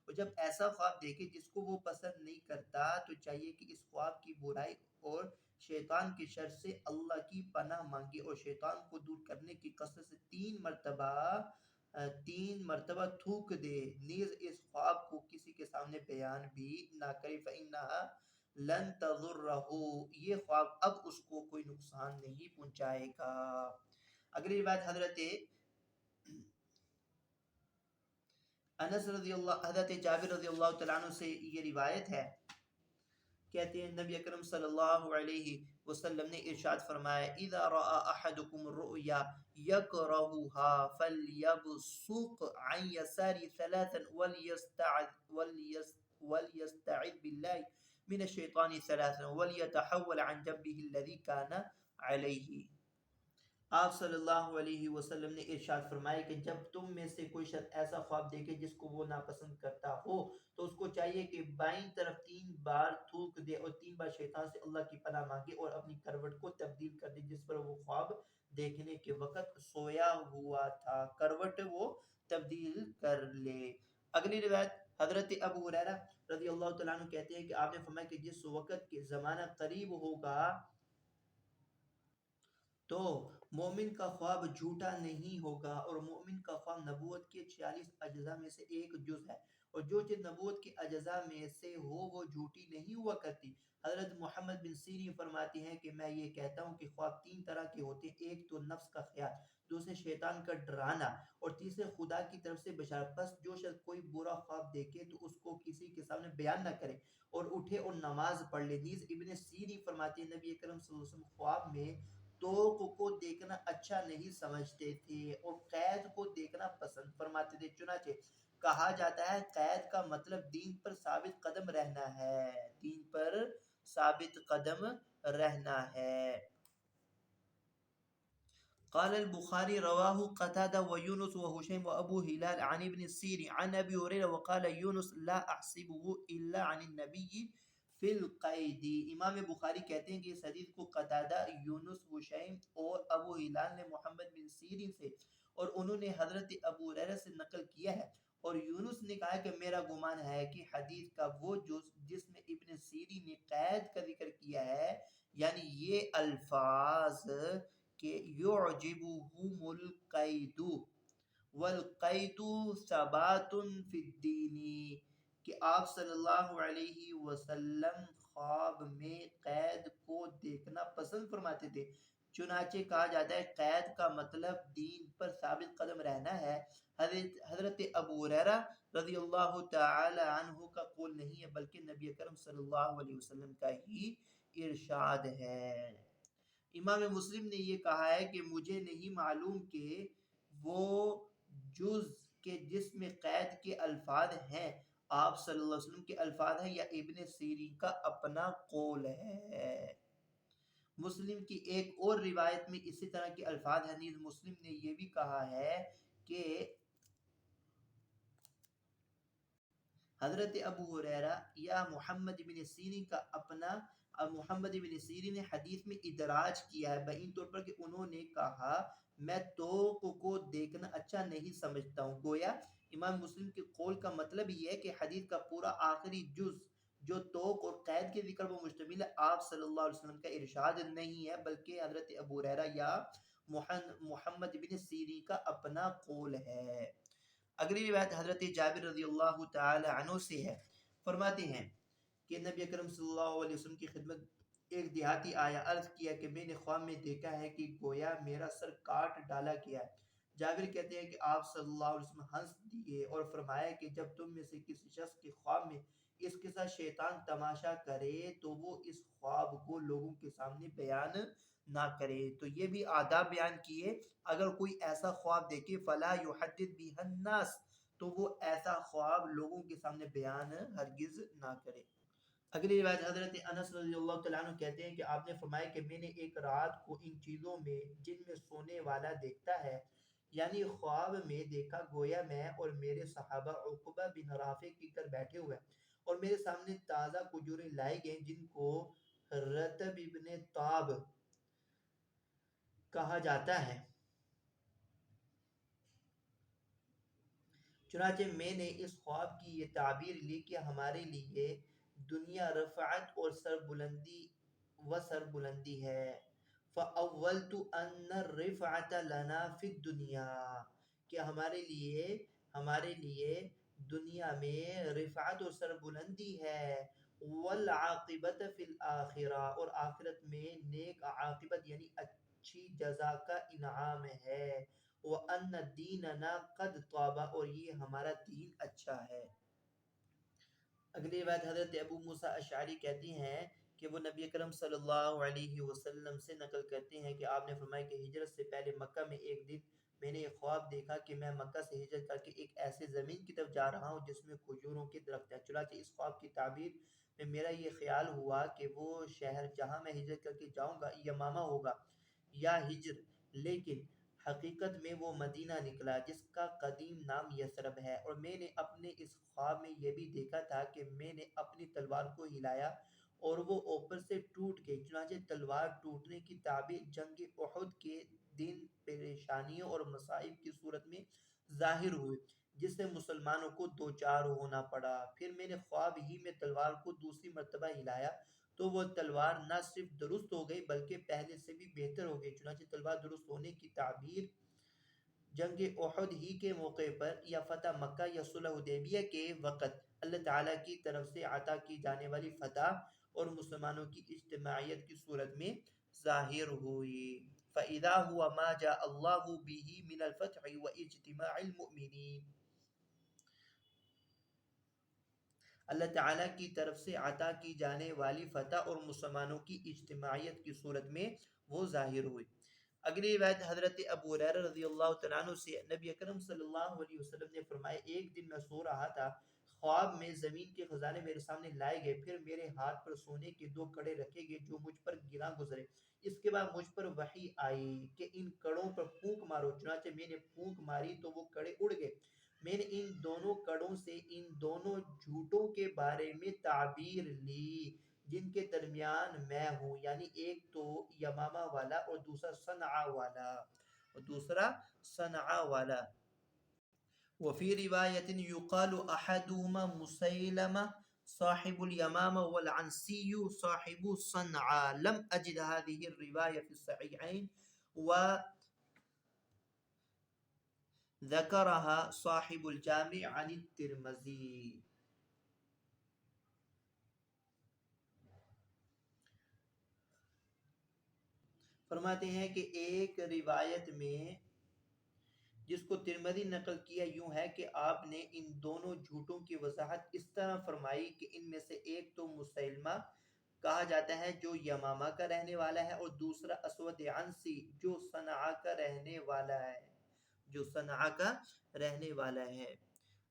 اور جب ایسا خواب دیکھے جس کو وہ پسند نہیں کرتا تو چاہیے کہ اس خواب کی برائی اور شیطان کے شر سے اللہ کی پناہ مانگے اور شیطان کو دور کرنے کی قصد سے 3 مرتبہ تھوک دے، نیز اس خواب کو کسی کے سامنے بیان بھی نہ کرے، فَإِنَّهَا لَن تَضُرَّهُ، یہ خواب اب اس کو کوئی نقصان نہیں پہنچائے گا۔ اگلی بات حضرت انس رضی اللہ حضرت جابر رضی اللہ تعالیٰ عنہ سے یہ روایت ہے، کہتے ہیں نبی اکرم صلی اللہ علیہ وسلم نے ارشاد فرمایا اذا رأى احدكم الرؤيا يكرهها فليبصق عن يساره ثلاثا وليستعذ بالله من الشيطان ثلاثا وليتحول عن جنبه الذي كان عليه۔ آپ صلی اللہ علیہ وسلم نے ارشاد فرمایا کہ جب تم میں سے کوئی شخص ایسا خواب دیکھے جس کو وہ ناپسند کرتا ہو تو اس کو چاہیے کہ بائیں طرف 3 بار تھوک دے اور 3 بار شیطان سے اللہ کی پناہ مانگے اور اپنی کروٹ کو تبدیل کر دے جس پر وہ خواب دیکھنے کے وقت سویا ہوا تھا، کروٹ وہ تبدیل کر لے۔ اگلی روایت حضرت ابو ہریرہ رضی اللہ تعالیٰ عنہ کہتے ہیں کہ آپ نے فرمایا کہ جس وقت کے زمانہ قریب ہوگا تو مومن کا خواب جھوٹا نہیں ہوگا، اور مومن کا خواب نبوت کے 46 اجزاء میں سے ایک جز ہے، اور جو چیز نبوت کے اجزاء میں سے ہو وہ جھوٹی نہیں ہوا کرتی۔ حضرت محمد بن سیرین فرماتے ہیں کہ میں یہ کہتا ہوں کہ خواب 3 طرح کے ہوتے ہیں، ایک تو نفس کا خیال، دوسرے شیطان کا ڈرانا اور تیسرے خدا کی طرف سے بشارت۔ پس جو شخص کوئی برا خواب دیکھے تو اس کو کسی کے سامنے بیان نہ کرے اور اٹھے اور نماز پڑھ لے۔ نیز ابن سیرین فرماتے ہیں نبی اکرم صلی اللہ علیہ وسلم خواب میں توق کو دیکھنا اچھا نہیں سمجھتے تھے اور قید کو دیکھنا پسند فرماتے تھے، چنانچہ کہا جاتا ہے قید کا مطلب دین پر ثابت قدم رہنا ہے، دین پر ثابت قدم رہنا ہے۔ قال البخاري رواه قتادة ويونس وهشيم وأبو هلال عن ابن السيري عن أبي هريرة وقال يونس لا أحسبه إلا عن النبي فی القید۔ امام بخاری کہتے ہیں کہ اس حدیث کو قتادہ، یونس، حشیم اور ابو ہلال نے محمد بن سیرین سے اور انہوں نے حضرت ابو ہریرہ سے نقل کیا ہے، اور یونس نے کہا کہ میرا گمان ہے کہ حدیث کا وہ جز جس میں ابن سیری نے قید کا ذکر کیا ہے، یعنی یہ الفاظ کہ یعجبہم القید والقید ثبات فی الدین، کہ آپ صلی اللہ علیہ وسلم خواب میں قید کو دیکھنا پسند فرماتے تھے، چنانچہ کہا جاتا ہے قید کا مطلب دین پر ثابت قدم رہنا ہے۔ حضرت ابو ہریرہ رضی اللہ تعالی عنہ کا قول نہیں ہے، بلکہ نبی اکرم صلی اللہ علیہ وسلم کا ہی ارشاد ہے۔ امام مسلم نے یہ کہا ہے کہ مجھے نہیں معلوم کہ وہ جز کے جس میں قید کے الفاظ ہیں آپ صلی اللہ علیہ وسلم کے الفاظ ہیں یا ابن سیرین کا اپنا قول ہے۔ مسلم کی ایک اور روایت میں اسی طرح کے الفاظ ہیں، نیز مسلم نے یہ بھی کہا ہے کہ حضرت ابو ہریرہ یا محمد بن سیرین کا اپنا، محمد بن سیرین نے حدیث میں ادراج کیا ہے بعین طور پر کہ انہوں نے کہا میں توق کو دیکھنا اچھا نہیں سمجھتا ہوں۔ گویا امام مسلم کے قول کا مطلب یہ ہے کہ حدیث کا پورا آخری جز جو توق اور قید کے ذکر پر مشتمل ہے آپ صلی اللہ علیہ وسلم کا ارشاد نہیں ہے، بلکہ حضرت ابو ہریرہ یا محمد بن سیرین کا اپنا قول ہے۔ اگلی روایت حضرت جابر رضی اللہ تعالی عنہ سے ہے، فرماتے ہیں کہ نبی اکرم صلی اللہ علیہ وسلم کی خدمت ایک دیہاتی آیا، عرض کیا کہ میں نے خواب میں دیکھا ہے کہ گویا میرا سر کاٹ ڈالا گیا ہے۔ جابر کہتے ہیں کہ آپ صلی اللہ علیہ وسلم ہنس دیے اور فرمایا کہ جب تم میں سے کسی شخص کے خواب میں اس کے ساتھ شیطان تماشا کرے تو وہ اس خواب کو لوگوں کے سامنے بیان نہ کرے۔ تو یہ بھی آداب بیان کیے، اگر کوئی ایسا خواب دیکھے فلا یحدث بہ الناس، تو وہ ایسا خواب لوگوں کے سامنے بیان ہرگز نہ کرے۔ اگلی روایت حضرت انس رضی اللہ تعالیٰ عنہ کہتے ہیں کہ آپ نے فرمایا کہ میں نے ایک رات کو ان چیزوں میں جن میں سونے والا دیکھتا ہے، یعنی خواب میں دیکھا گویا میں اور میرے صحابہ عقبہ بن رافع کی کر بیٹھے ہوئے اور میرے سامنے تازہ کھجوریں لائی گئیں جن کو رطب ابن طاب کہا جاتا ہے۔ چنانچہ میں نے اس خواب کی یہ تعبیر لی کہ ہمارے لیے دنیا رفعت اور سربلندی ہے۔ فَأَوَّلْتُ أَنَّ الرِّفْعَةَ لَنَا فِي الدُّنْيَا، کہ ہمارے لیے دنیا میں رفعت اور سربلندی ہے، وَالْعَاقِبَةَ فِي الْآخِرَةِ، اور آخرت میں نیک عاقبت یعنی اچھی جزا کا انعام ہے، وَأَنَّ دِينَنَا قَدْ طَابَ، اور یہ ہمارا دین اچھا ہے۔ اگلی بات حضرت ابو موسیٰ اشعری کہتی ہیں کہ وہ نبی اکرم صلی اللہ علیہ وسلم سے نقل کرتے ہیں کہ آپ نے فرمایا کہ ہجرت سے پہلے مکہ میں ایک دن میں نے ایک خواب دیکھا کہ میں مکہ سے ہجرت کر کے ایک ایسے زمین کی طرف جا رہا ہوں جس میں کھجوروں کے درخت ہیں۔ چنانچہ اس خواب کی تعبیر میں میرا یہ خیال ہوا کہ وہ شہر جہاں میں ہجرت کر کے جاؤں گا یمامہ ہوگا یا ہجر، لیکن حقیقت میں وہ مدینہ نکلا جس کا قدیم نام یثرب ہے۔ اور میں نے اپنے اس خواب میں یہ بھی دیکھا تھا کہ میں نے اپنی تلوار کو ہلایا اور وہ اوپر سے ٹوٹ گئی، چنانچہ تلوار ٹوٹنے کی تعبیر جنگ احد کے دن پریشانیوں اور مصائب کی صورت میں ظاہر ہوئی جس سے مسلمانوں کو دوچار ہونا پڑا۔ پھر میں نے خواب ہی میں تلوار کو دوسری مرتبہ ہلایا تو وہ تلوار نہ صرف درست ہو گئی بلکہ پہلے سے بھی بہتر ہو گئی، چنانچہ تلوار درست ہونے کی تعبیر جنگ احد ہی کے موقع پر یا فتح مکہ یا صلح حدیبیہ کے وقت اللہ تعالیٰ کی طرف سے عطا کی جانے والی فتح اور مسلمانوں کی اجتماعیت کی صورت میں ظاہر ہوئی۔ فَإِذَا هُوَ مَا جَاءَ اللَّهُ بِهِ مِنَ الْفَتْحِ وَإِجْتِمَاعِ الْمُؤْمِنِينَ، اللہ تعالیٰ کی طرف سے عطا کی جانے والی فتح اور مسلمانوں کی اجتماعیت کی صورت میں وہ ظاہر ہوئی۔ اگلی روایت حضرت ابو ہریرہ رضی اللہ تعالیٰ عنہ سے، نبی اکرم صلی اللہ علیہ وسلم نے فرمایا ایک دن میں سو رہا تھا، خواب میں زمین کے خزانے میرے سامنے لائے گئے، پھر میرے ہاتھ پر سونے کے دو کڑے رکھے گئے جو مجھ پر گراں گزرے، اس کے بعد مجھ پر وحی آئی کہ ان کڑوں پر پھونک مارو، چنانچہ میں نے پھونک ماری تو وہ کڑے اڑ گئے۔ میں نے ان دونوں کڑوں سے ان دونوں جھوٹوں کے بارے میں تعبیر لی جن کے درمیان میں ہوں، یعنی ایک تو یمامہ والا اور دوسرا صنعا والا، اور دوسرا صنعاء والا. وفي رواية يقال أحدهما مسيلمة صاحب اليمامة والعنسي صاحب صنعاء. لم أجد هذه الرواية في الصحيحين وذكرها صاحب الجامع عن الترمذي. فرماتے ہیں کہ ایک روایت میں جس کو ترمذی نقل کیا یوں ہے کہ آپ نے ان دونوں جھوٹوں کی وضاحت اس طرح فرمائی کہ ان میں سے ایک تو مسیلمہ کہا جاتا ہے جو یمامہ کا رہنے والا ہے، اور دوسرا اسود عنسی جو صنعاء کا رہنے والا ہے، جو صنعاء کا رہنے والا ہے.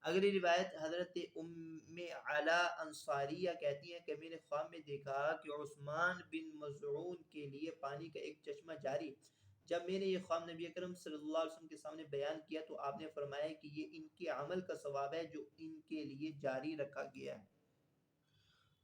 اگلی روایت حضرت ام علا انصاریہ کہتی ہیں کہ میں نے خواب میں دیکھا کہ عثمان بن مظعون کے لیے پانی کا ایک چشمہ جاری. جب میں نے یہ خواب نبی اکرم صلی اللہ علیہ وسلم کے سامنے بیان کیا تو آپ نے فرمایا کہ یہ ان کے عمل کا ثواب ہے جو ان کے لیے جاری رکھا گیا ہے.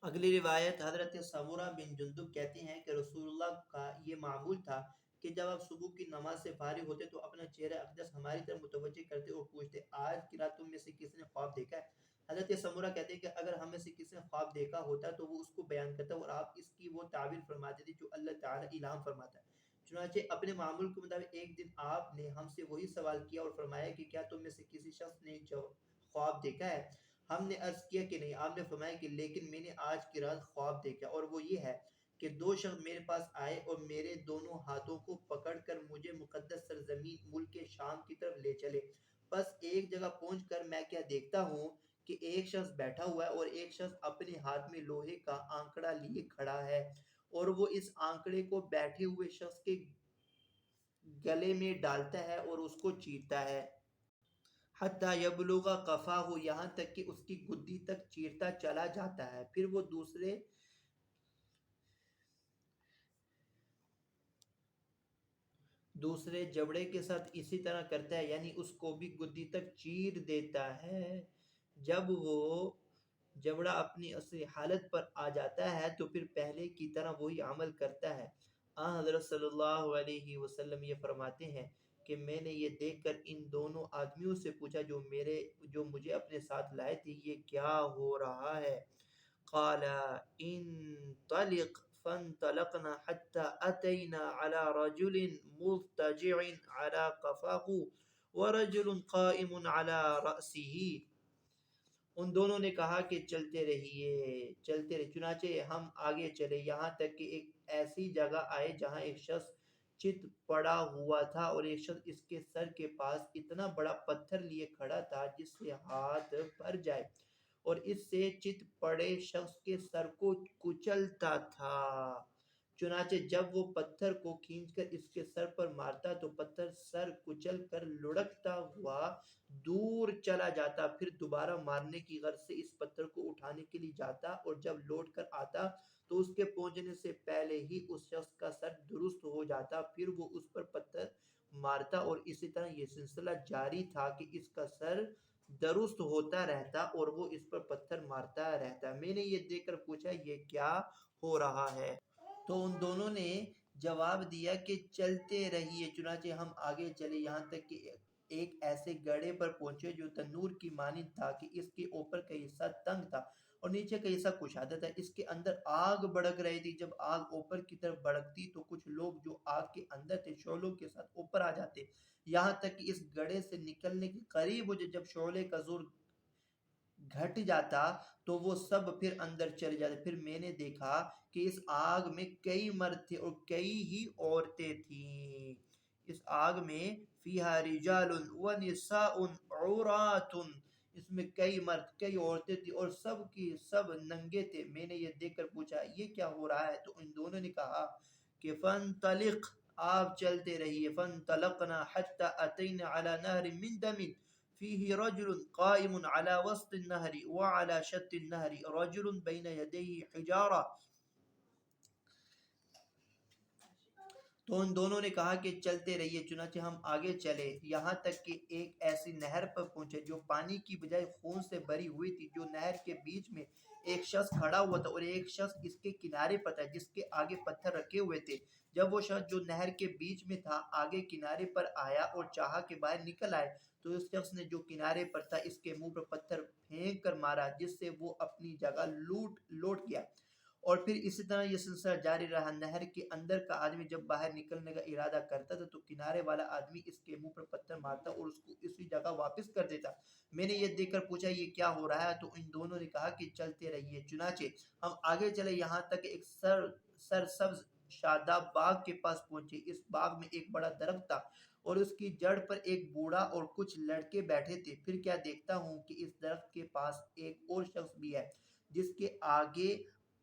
اگلی روایت حضرت سمورہ بن جندب کہتے ہیں کہ رسول اللہ کا یہ معمول تھا کہ جب آپ صبح کی نماز سے فارغ ہوتے تو اپنا چہرہ اقدس ہماری طرف متوجہ کرتے اور پوچھتے آج کی رات تم میں سے کس نے خواب دیکھا ہے؟ حضرت سمورہ کہتے ہیں کہ اگر ہم میں سے کسی نے خواب دیکھا ہوتا تو وہ اس کو بیان کرتا اور آپ اس کی وہ تعبیر فرماتے تھے جو اللہ تعالیٰ الہام فرماتا ہے. چنانچہ اپنے معمول کے مطابق ایک دن آپ نے ہم سے وہی سوال کیا اور فرمایا کہ کیا تم میں سے کسی شخص نے جو خواب دیکھا ہے؟ ہم نے عرض کیا کہ نہیں. آپ نے فرمایا کہ لیکن میں نے آج کی رات خواب دیکھا اور وہ یہ ہے کہ دو شخص میرے پاس آئے اور میرے دونوں ہاتھوں کو پکڑ کر مجھے مقدس سرزمین ملک شام کی طرف لے چلے. بس ایک جگہ پہنچ کر میں کیا دیکھتا ہوں کہ ایک شخص بیٹھا ہوا ہے اور ایک شخص اپنے ہاتھ میں لوہے کا آنکڑا لیے کھڑا ہے اور وہ اس آنکڑے کو بیٹھے ہوئے شخص کے گلے میں ڈالتا ہے اور اس کو چیرتا ہے حتیٰ یبلغ قفاہ، یہاں تک کہ اس کی گدی تک چیرتا چلا جاتا ہے. پھر وہ دوسرے جبڑے کے ساتھ اسی طرح کرتا ہے، یعنی اس کو بھی گدی تک چیر دیتا ہے. جب وہ جبڑا اپنی اصلی حالت پر آ جاتا ہے تو پھر پہلے کی طرح وہی عمل کرتا ہے. حضرت صلی اللہ علیہ وسلم یہ فرماتے ہیں کہ میں نے یہ دیکھ کر ان دونوں آدمیوں سے پوچھا جو مجھے اپنے ساتھ لائے تھے یہ کیا ہو رہا ہے؟ قال انطلق فانطلقنا حتى أتينا على رجل مضطجع على قفاه ورجل قائم على رأسه. ان دونوں نے کہا کہ چلتے رہیے. چنانچہ ہم آگے چلے یہاں تک کہ ایک ایسی جگہ آئے جہاں ایک شخص چت پڑا ہوا تھا اور ایک شخص اس کے سر کے پاس اتنا بڑا پتھر لیے کھڑا تھا جس سے ہاتھ بھر جائے اور اس سے چت پڑے شخص کے سر کو کچلتا تھا. چنانچہ جب وہ پتھر کو کھینچ کر اس کے سر پر مارتا تو پتھر سر کچل کر لڑکتا ہوا دور چلا جاتا. پھر دوبارہ مارنے کی غرض سے اس پتھر کو اٹھانے کے لیے جاتا اور جب لوٹ کر آتا تو اس کے پہنچنے سے پہلے ہی اس شخص کا سر درست ہو جاتا. پھر وہ اس پر پتھر مارتا اور اسی طرح یہ سلسلہ جاری تھا کہ اس کا سر درست ہوتا رہتا اور وہ اس پر پتھر مارتا رہتا. میں نے یہ دیکھ کر پوچھا یہ کیا ہو رہا ہے؟ تو ان دونوں نے جواب دیا کہ چلتے رہیے. چنانچہ ہم آگے چلے یہاں تک کہ ایک ایسے گڑھے پر پہنچے جو تنور کی مانند تھا کہ اس کے اوپر کا حصہ تنگ تھا اور نیچے کا حصہ کشادہ تھا. اس کے اندر آگ بھڑک رہی تھی. جب آگ اوپر کی طرف بھڑکتی تو کچھ لوگ جو آگ کے اندر تھے شعلوں کے ساتھ اوپر آ جاتے یہاں تک کہ اس گڑھے سے نکلنے کے قریب ہو. جب شعلے کا زور گھٹ جاتا تو وہ سب پھر اندر چلے جاتے. پھر میں نے دیکھا کہ اس آگ میں کئی مرد تھے اور کئی ہی عورتیں تھیں. اس آگ میں فیہا رجال و نساء عورات، اس میں کئی مرد کئی عورتیں تھیں اور سب کی سب ننگے تھے. میں نے یہ دیکھ کر پوچھا یہ کیا ہو رہا ہے؟ تو ان دونوں نے کہا کہ فانطلق، آپ چلتے رہیے. فانطلقنا حتى اتينا على نهر من دم فيه رجل قائم على وسط النهر وعلى شط النهر رجل بين يديه حجارة. تو ان دونوں نے کہا کہ چلتے رہیے، چنانچہ ہم آگے چلے یہاں تک کہ ایک ایسی نہر پر پہنچے جو پانی کی بجائے خون سے بھری ہوئی تھی، جو نہر کے بیچ میں ایک شخص کھڑا ہوا تھا اور ایک شخص اس کے کنارے پر تھا جس کے آگے پتھر رکھے ہوئے تھے۔ جب وہ شخص جو نہر کے بیچ میں تھا آگے کنارے پر آیا اور چاہا کہ باہر نکل آئے، تو اس شخص نے جو کنارے پر تھا اس کے منہ پر پتھر پھینک کر مارا، جس سے وہ اپنی جگہ لوٹ گیا۔ اور پھر اسی طرح یہ سلسلہ جاری رہا۔ نہر کے اندر کا آدمی جب باہر نکلنے کا ارادہ کرتا تھا تو کنارے والا آدمی اس کے منہ پر پتھر مارتا اور اس کو اسی جگہ واپس کر دیتا۔ میں نے یہ دیکھ کر پوچھا یہ کیا ہو رہا ہے؟ تو ان دونوں نے کہا کہ چلتے رہیے، چنانچہ ہم آگے چلے یہاں تک ایک سرسبز شاداب باغ کے پاس پہنچے۔ اس باغ میں ایک بڑا درخت تھا اور اس کی جڑ پر ایک بوڑھا اور کچھ لڑکے بیٹھے تھے۔ پھر کیا دیکھتا ہوں کہ اس درخت کے پاس ایک اور شخص بھی ہے جس کے آگے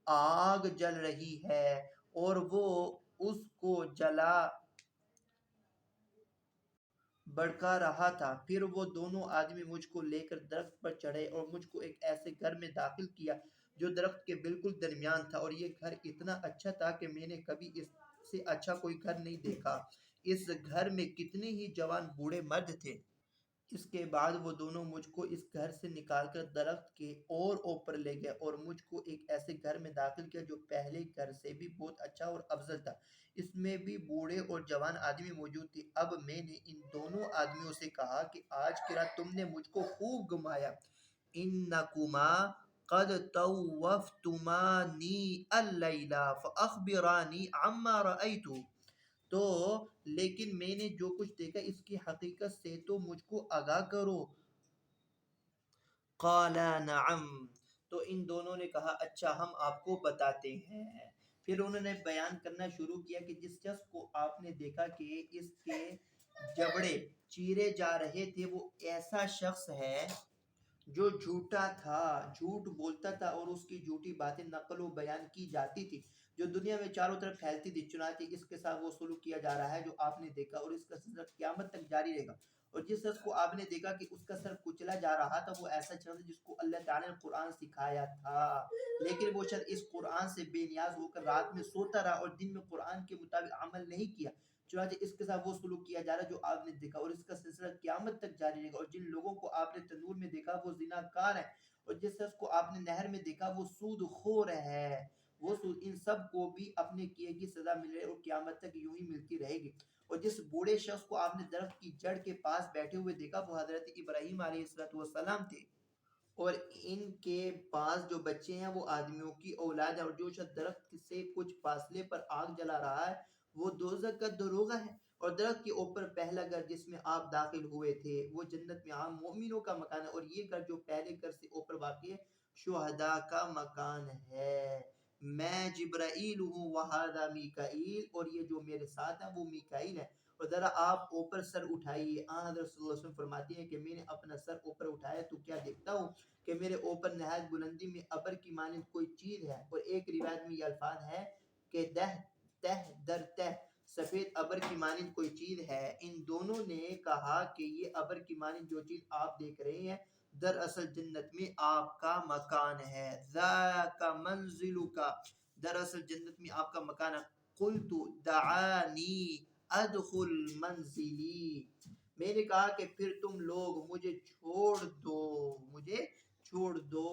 آگ جل رہی ہے اور وہ اس کو جلا بڑکا رہا تھا۔ پھر وہ دونوں آدمی مجھ کو لے کر درخت پر چڑھے اور مجھ کو ایک ایسے گھر میں داخل کیا جو درخت کے بالکل درمیان تھا، اور یہ گھر اتنا اچھا تھا کہ میں نے کبھی اس سے اچھا کوئی گھر نہیں دیکھا۔ اس گھر میں کتنے ہی جوان بوڑھے مرد تھے۔ اس کے بعد وہ دونوں مجھ کو اس گھر سے نکال کر درخت کے اور اوپر لے گئے اور مجھ کو ایک ایسے گھر میں داخل کیا جو پہلے گھر سے بھی بہت اچھا اور افضل تھا۔ اس میں بھی بوڑھے اور جوان آدمی موجود تھے۔ اب میں نے ان دونوں آدمیوں سے کہا کہ آج کی رات تم نے مجھ کو خوب گھمایا۔ انکما قد توفتمانی اللیلہ فاخبرانی عما رأیتو، تو لیکن میں نے جو کچھ دیکھا اس کی حقیقت سے تو مجھ کو آگاہ کرو۔ قال نعم، تو ان دونوں نے کہا اچھا ہم آپ کو بتاتے ہیں۔ پھر انہوں نے بیان کرنا شروع کیا کہ جس شخص کو آپ نے دیکھا کہ اس کے جبڑے چیرے جا رہے تھے، وہ ایسا شخص ہے جو جھوٹا تھا، جھوٹ بولتا تھا اور اس کی جھوٹی باتیں نقل و بیان کی جاتی تھی جو دنیا میں چاروں طرف پھیلتی تھی۔ چنانچہ اس کے ساتھ وہ سلوک کیا جا رہا ہے جو آپ نے دیکھا، اور اس کا سلسلہ قیامت تک جاری رہے گا۔ اور جس شخص کو آپ نے دیکھا کہ اس کا سر کچلا جا رہا تھا، وہ ایسا شخص جس کو اللہ تعالیٰ نے قرآن سکھایا تھا، لیکن وہ شخص اس قرآن سے بے نیاز ہو کر رات میں سوتا رہا اور دن میں قرآن کے مطابق عمل نہیں کیا۔ چنانچہ اس کے ساتھ وہ سلوک کیا جا رہا ہے جو آپ نے دیکھا، اور اس کا سلسلہ قیامت تک جاری رہے گا۔ اور جن لوگوں کو آپ نے تنور میں دیکھا وہ زناکار ہیں، اور جس شخص کو آپ نے نہر میں دیکھا وہ سود خور ہے، وہ سود ان سب کو بھی اپنے کیے کی سزا مل رہی ہے اور قیامت تک یوں ہی ملتی رہے گی۔ اور جس بوڑھے شخص کو آپ نے درخت کی جڑ کے پاس بیٹھے ہوئے دیکھا وہ حضرت ابراہیم علیہ السلام تھے، اور ان کے پاس جو بچے ہیں وہ آدمیوں کی اولاد ہے۔ اور جو شخص درخت سے کچھ فاصلے پر آگ جلا رہا ہے وہ دوزخ کا دروغہ ہے، اور درخت کے اوپر پہلا گھر جس میں آپ داخل ہوئے تھے وہ جنت میں عام مومنوں کا مکان ہے، اور یہ گھر جو پہلے گھر سے اوپر واقع ہے شہداء کا مکان ہے۔ میں جبرائیل ہوں وہذا میکائیل، اور یہ جو میرے ساتھ ہیں وہ میکائیل ہے۔ اور ذرا آپ اوپر سر اٹھائیے۔ حضرت صلی اللہ علیہ وسلم فرماتی ہیں کہ میں نے اپنا سر اوپر اٹھایا تو کیا دیکھتا ہوں کہ میرے اوپر نہایت بلندی میں ابر کی مانند کوئی چیز ہے، اور ایک روایت میں یہ الفاظ ہے کہ تہ در تہ سفید ابر کی مانند کوئی چیز ہے۔ ان دونوں نے کہا کہ یہ ابر کی مانند جو چیز آپ دیکھ رہے ہیں دراصل جنت میں آپ کا مکان ہے۔ ذاک منزلک، دراصل جنت میں آپ کا مکان ہے۔ قلت دعانی ادخل منزلی، میں نے کہا کہ پھر تم لوگ مجھے چھوڑ دو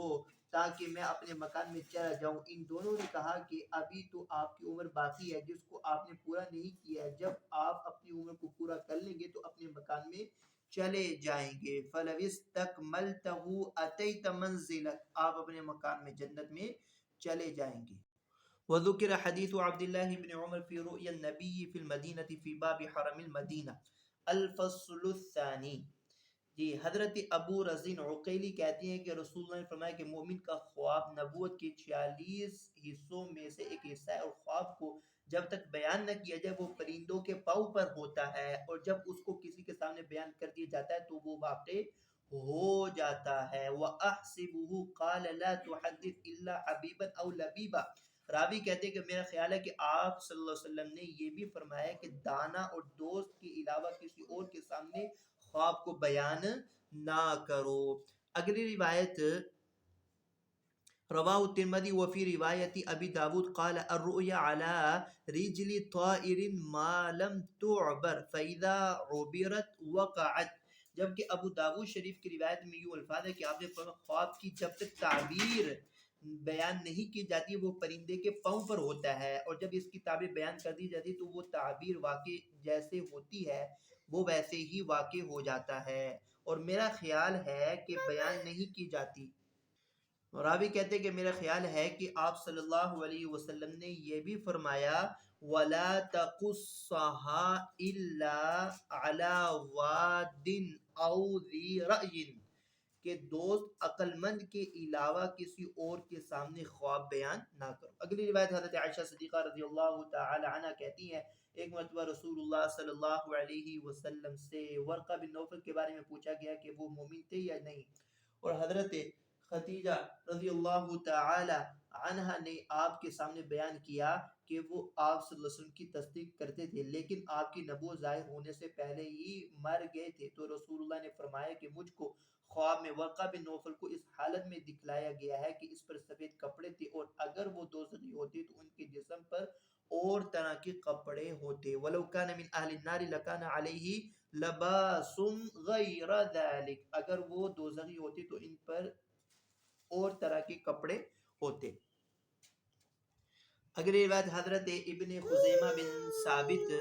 تاکہ میں اپنے مکان میں چلا جاؤں۔ ان دونوں نے کہا کہ ابھی تو آپ کی عمر باقی ہے جس کو آپ نے پورا نہیں کیا ہے، جب آپ اپنی عمر کو پورا کر لیں گے تو اپنے مکان میں چلے جائیں گے۔ فَلَوِ اسْتَكْمَلْتَهُ أَتَيْتَ مَنزِلَكَ، آپ اپنے مکان میں جنت میں چلے جائیں گے۔ وذكر حديث عبد الله بن عمر في رؤيا النبي في المدينة في باب حرم المدينة الفصل الثاني۔ جی، حضرت ابو رزین عقیلی کہتے ہیں کہ رسول اللہ نے فرمایا کہ مومن کا خواب نبوت کے 46 حصوں میں سے ایک حصہ ہے، اور خواب کو جب تک بیان نہ کیا جائے وہ پرندوں کے پاؤں پر ہوتا ہے، اور جب اس کو کسی کے سامنے بیان کر دیا جاتا ہے تو وہ واقع ہو جاتا ہے۔ وَأَحْسِبُهُ قَالَ لَا تُحَدِّثْ إِلَّا حَبِيبًا أَوْ لَبِيبًا، راوی کہتے ہیں کہ میرا خیال ہے کہ آپ صلی اللہ علیہ وسلم نے یہ بھی فرمایا کہ دانا اور دوست کے علاوہ کسی اور کے سامنے خواب کو بیان نہ کرو۔ اگلی روایت رواه الترمذي وفي رواية أبي داود قال الرؤيا على رجل طائر ما لم تعبر فإذا عبرت وقعت. جبکہ ابو داود شریف کی روایت میں یوں الفاظ ہے کہ آپ نے فرمایا خواب کی جب تک تعبیر بیان نہیں کی جاتی وہ پرندے کے پاؤں پر ہوتا ہے، اور جب اس کی تعبیر بیان کر دی جاتی تو وہ تعبیر واقع جیسے ہوتی ہے وہ ویسے ہی واقع ہو جاتا ہے، اور میرا خیال ہے کہ بیان نہیں کی جاتی. راوی کہتے کہ میرا خیال ہے کہ آپ صلی اللہ علیہ وسلم نے یہ بھی فرمایا وَلَا تَقُصَّهَا إِلَّا عَلَى وَادٍ أَوْ ذِي رَأْيٍ، کہ دوست عقل مند کے علاوہ کسی اور کے سامنے خواب بیان نہ کرو. اگلی روایت حضرت عائشہ صدیقہ رضی اللہ تعالی عنہ کہتی ہیں ایک مرتبہ رسول اللہ صلی اللہ علیہ وسلم سے ورقہ بن نوفل کے بارے میں پوچھا گیا کہ وہ مومن تھے یا نہیں، اور حضرت خدیجہ رضی اللہ تعالی عنہ نے آپ کے سامنے بیان کیا کہ وہ آپ صلی اللہ علیہ وسلم کی تصدیق کرتے تھے لیکن آپ کی نبوت ظاہر ہونے سے پہلے ہی مر گئے تھے. تو رسول اللہ نے فرمایا کہ مجھ کو خواب میں ورقہ بن نوفل کو اس حالت میں دکھلایا گیا ہے کہ اس پر سفید کپڑے تھے، اور اگر وہ دوزخی ہوتے تو ان کے جسم پر اور طرح کے کپڑے ہوتے. وَلَوْ كَانَ مِنْ أَهْلِ النَّارِ لَكَانَ عَلَيْهِ لَبَاسٌ غَيْرَ ذَلِكَ، اگر وہ دوزخی ہوتے تو ان پر اور طرح کے کپڑے ہوتے. اگلی روایت حضرت ابن خزیمہ بن ثابت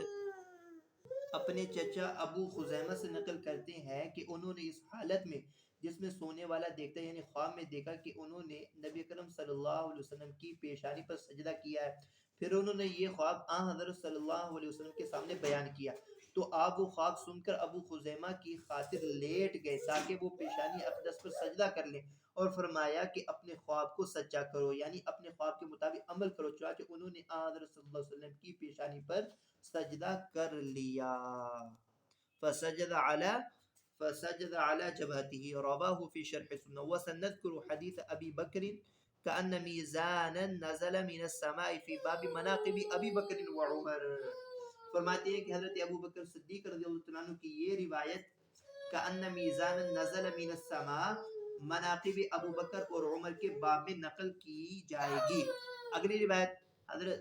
اپنے چچا ابو خزیمہ سے نقل کرتے ہیں کہ انہوں نے اس حالت میں جس میں سونے والا دیکھتا ہے یعنی خواب میں دیکھا کہ انہوں نے نبی کرم صلی اللہ علیہ وسلم کی پیشانی پر سجدہ کیا ہے. پھر انہوں نے یہ خواب حضرت صلی اللہ علیہ وسلم کے سامنے بیان کیا تو آپ وہ خواب سن کر ابو خزیمہ کی خاطر لیٹ گئے تاکہ وہ پیشانی اقدس پر سجدہ کر لیں، اور فرمایا کہ اپنے خواب کو سچا کرو یعنی اپنے خواب کے مطابق عمل کرو. چنانچہ انہوں نے حضرت صلی اللہ علیہ وسلم کی پیشانی پر سجدہ کر لیا. فسجد على جبهته رواه في شرح السنة. وسنذكر حديث أبي بكر كأن ميزانا نزل من السماء في باب مناقب أبي بكر وعمر. فرماتے ہیں کہ حضرت ابو بکر صدیق رضی اللہ عنہ کی یہ روایت كأن ميزانا نزل من السماء مناقب ابو بکر اور عمر کے باب میں نقل کی جائے گی. اگلی روایت حضرت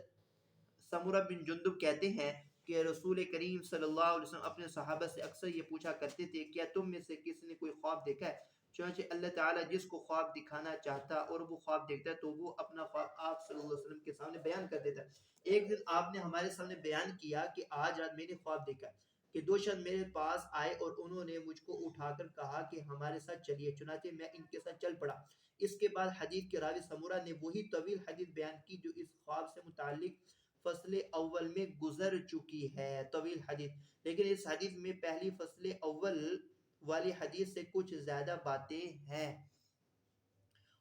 سمورہ بن جندب کہتے ہیں کہ رسول کریم صلی اللہ علیہ وسلم اپنے صحابہ سے اکثر یہ پوچھا کرتے تھے کیا تم میں سے کسی نے کوئی خواب دیکھا ہے؟ چنانچہ اللہ تعالیٰ جس کو خواب دکھانا چاہتا اور وہ خواب دیکھتا ہے تو وہ اپنا خواب آپ صلی اللہ علیہ وسلم کے سامنے بیان کر دیتا ہے. ایک دن آپ نے ہمارے سامنے بیان کیا کہ آج رات میں نے خواب دیکھا کہ دو شخص میرے پاس آئے اور انہوں نے مجھ کو اٹھا کر کہا کہ ہمارے ساتھ چلیے. چنانچہ میں ان کے ساتھ چل پڑا. اس کے بعد حدیث کے راوی سمورہ نے وہی طویل حدیث بیان کی جو اس خواب سے متعلق فصل اول میں گزر چکی ہے. طویل حدیث، لیکن اس حدیث میں پہلی فصل اول والی حدیث سے کچھ زیادہ باتیں ہیں،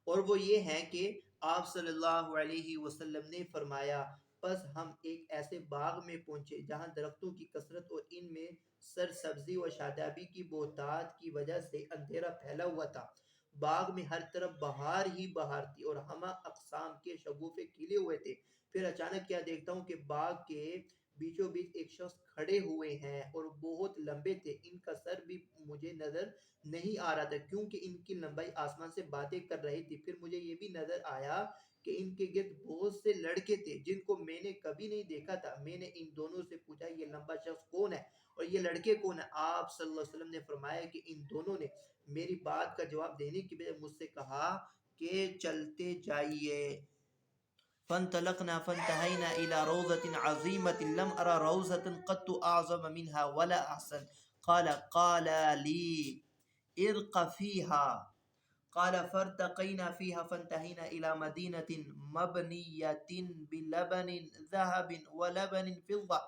اور وہ یہ ہیں کہ آپ صلی اللہ علیہ وسلم نے فرمایا پس ہم ایک ایسے باغ میں پہنچے جہاں درختوں کی کثرت اور ان میں سرسبزی و شادابی کی بہتات کی وجہ سے اندھیرا پھیلا ہوا تھا. باغ میں ہر طرف بہار ہی بہار تھی اور ہمہ اقسام کے شگوفے کھلے ہوئے تھے. پھر اچانک کیا دیکھتا ہوں کہ باغ کے بیچوں بیچ ایک شخص کھڑے ہوئے ہیں اور بہت لمبے تھے. ان کا سر بھی مجھے نظر نہیں آ رہا تھا کیونکہ ان کی لمبائی آسمان سے باتیں کر رہی تھی. پھر مجھے یہ بھی نظر آیا کہ ان کے گرد بہت سے لڑکے تھے جن کو میں نے کبھی نہیں دیکھا تھا. میں نے ان دونوں سے پوچھا یہ لمبا شخص کون ہے اور یہ لڑکے کون ہیں؟ آپ صلی اللہ علیہ وسلم نے فرمایا کہ ان دونوں نے میری بات کا جواب دینے کی بجائے مجھ سے کہا کہ چلتے جائیے. فانطلقنا فانتهينا إلى روضة عظيمة لم أرى روضة قط أعظم منها ولا أحسن. قال لي ارق فيها. قال فارتقينا فيها فانتهينا إلى مدينة مبنية بلبن ذهب ولبن فضة.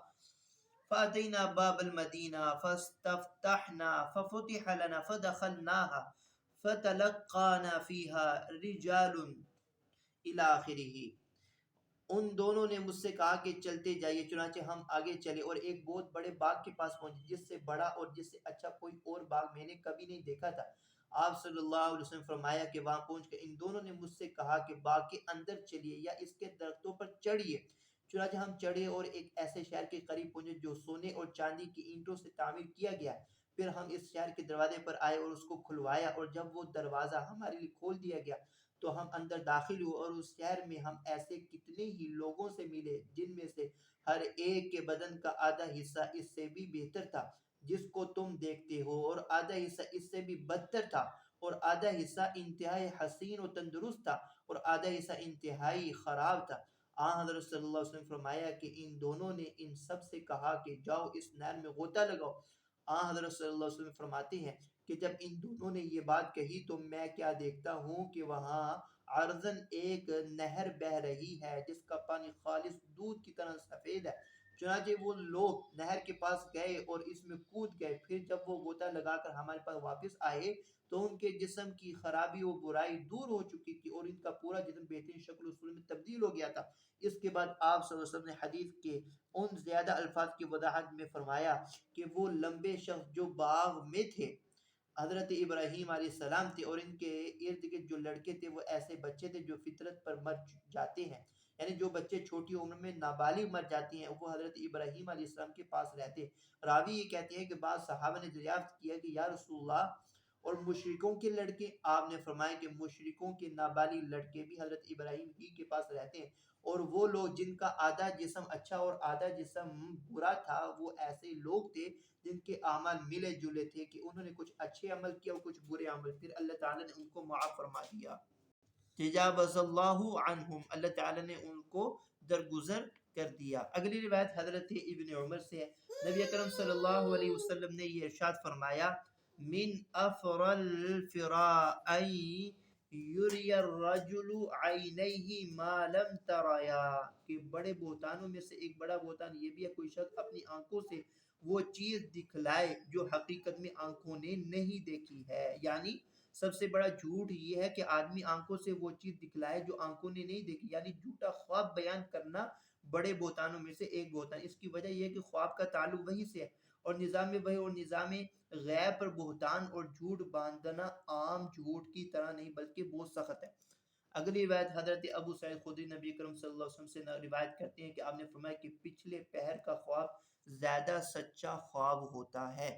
فأتينا باب المدينة فاستفتحنا ففتح لنا فدخلناها فتلقانا فيها رجال إلى آخره. ان دونوں نے مجھ سے کہا کہ چلتے جائیے. چنانچہ ہم آگے چلے اور ایک بہت بڑے باغ کے پاس پہنچے جس سے بڑا اور جس سے اچھا کوئی اور باغ میں نے کبھی نہیں دیکھا تھا. آپ صلی اللہ علیہ وسلم فرمایا کہ وہاں پہنچ کر ان دونوں نے مجھ سے کہا کہ باغ کے اندر چلیے یا اس کے درختوں پر چڑھیے. چنانچہ ہم چڑھے اور ایک ایسے شہر کے قریب پہنچے جو سونے اور چاندی کی اینٹوں سے تعمیر کیا گیا. پھر ہم اس شہر کے دروازے پر آئے اور اس کو کھلوایا، اور جب وہ دروازہ ہمارے لیے کھول دیا گیا تو ہم اندر داخل ہوئے اور اس شہر میں ہم ایسے کتنے ہی لوگوں سے ملے جن میں سے ہر ایک کے بدن کا آدھا حصہ اس سے بھی بہتر تھا جس کو تم دیکھتے ہو، اور آدھا حصہ اس سے بھی بدتر تھا، اور آدھا حصہ انتہائی حسین و تندرست تھا، اور آدھا حصہ انتہائی خراب تھا۔ حضرت صلی اللہ علیہ وسلم نے فرمایا کہ ان دونوں نے ان سب سے کہا کہ جاؤ اس نہر میں غوطہ لگاؤ۔ حضرت صلی اللہ علیہ وسلم فرماتے ہیں کہ جب ان دونوں نے یہ بات کہی تو میں کیا دیکھتا ہوں کہ وہاں عرضن ایک نہر بہ رہی ہے جس کا پانی خالص دودھ کی طرح سفید ہے۔ چنانچہ وہ لوگ نہر کے پاس گئے اور اس میں کود گئے، پھر جب وہ غوطہ لگا کر ہمارے پاس واپس آئے تو ان کے جسم کی خرابی و برائی دور ہو چکی تھی اور ان کا پورا جسم بہترین شکل و صورت میں تبدیل ہو گیا تھا۔ اس کے بعد آپ صلی اللہ علیہ وسلم نے حدیث کے ان زیادہ الفاظ کی وضاحت میں فرمایا کہ وہ لمبے شخص جو باغ میں تھے حضرت ابراہیم علیہ السلام تھے، اور ان کے ارد گرد جو لڑکے تھے وہ ایسے بچے تھے جو فطرت پر مر جاتے ہیں، یعنی جو بچے چھوٹی عمر میں نابالغ مر جاتی ہیں وہ حضرت ابراہیم علیہ السلام کے پاس رہتے۔ راوی یہ کہتے ہیں کہ بعض صحابہ نے دریافت کیا کہ یا رسول اللہ، اور مشرکوں کے لڑکے؟ آپ نے فرمایا کہ مشرکوں کے نابالغ لڑکے بھی حضرت ابراہیم ہی کے پاس رہتے ہیں، اور وہ لوگ جن کا آدھا جسم اچھا اور آدھا جسم برا تھا وہ ایسے لوگ تھے جن کے اعمال ملے جلے تھے کہ انہوں نے کچھ اچھے عمل کیا اور کچھ برے عمل، پھر اللہ تعالیٰ نے ان کو معاف فرما دیا۔ تجاوز اللہ عنہم، اللہ تعالیٰ نے ان کو درگزر کر دیا۔ اگلی روایت حضرت ابن عمر سے ہے، نبی اکرم صلی اللہ علیہ وسلم نے یہ ارشاد فرمایا من افر الفراء یری الرجل عینیہ ما لم تریا، کہ بڑے بہتانوں میں سے ایک بڑا بہتان یہ بھی ہے کوئی شخص اپنی آنکھوں سے وہ چیز دکھلائے جو حقیقت میں آنکھوں نے نہیں دیکھی ہے، یعنی سب سے بڑا جھوٹ یہ ہے کہ آدمی آنکھوں سے وہ چیز دکھلائے جو آنکھوں نے نہیں دیکھی، یعنی جھوٹا خواب بیان کرنا بڑے بہتانوں میں سے ایک بہتان۔ اس کی وجہ یہ ہے کہ خواب کا تعلق وہی سے ہے، اور نظام وحی اور نظام غیب پر بہتان اور جھوٹ باندھنا عام جھوٹ کی طرح نہیں بلکہ بہت سخت ہے۔ اگلی روایت حضرت ابو سعید خدری نبی کرم صلی اللہ علیہ وسلم سے روایت کرتے ہیں کہ آپ نے فرمایا کہ پچھلے پہر کا خواب زیادہ سچا خواب ہوتا ہے۔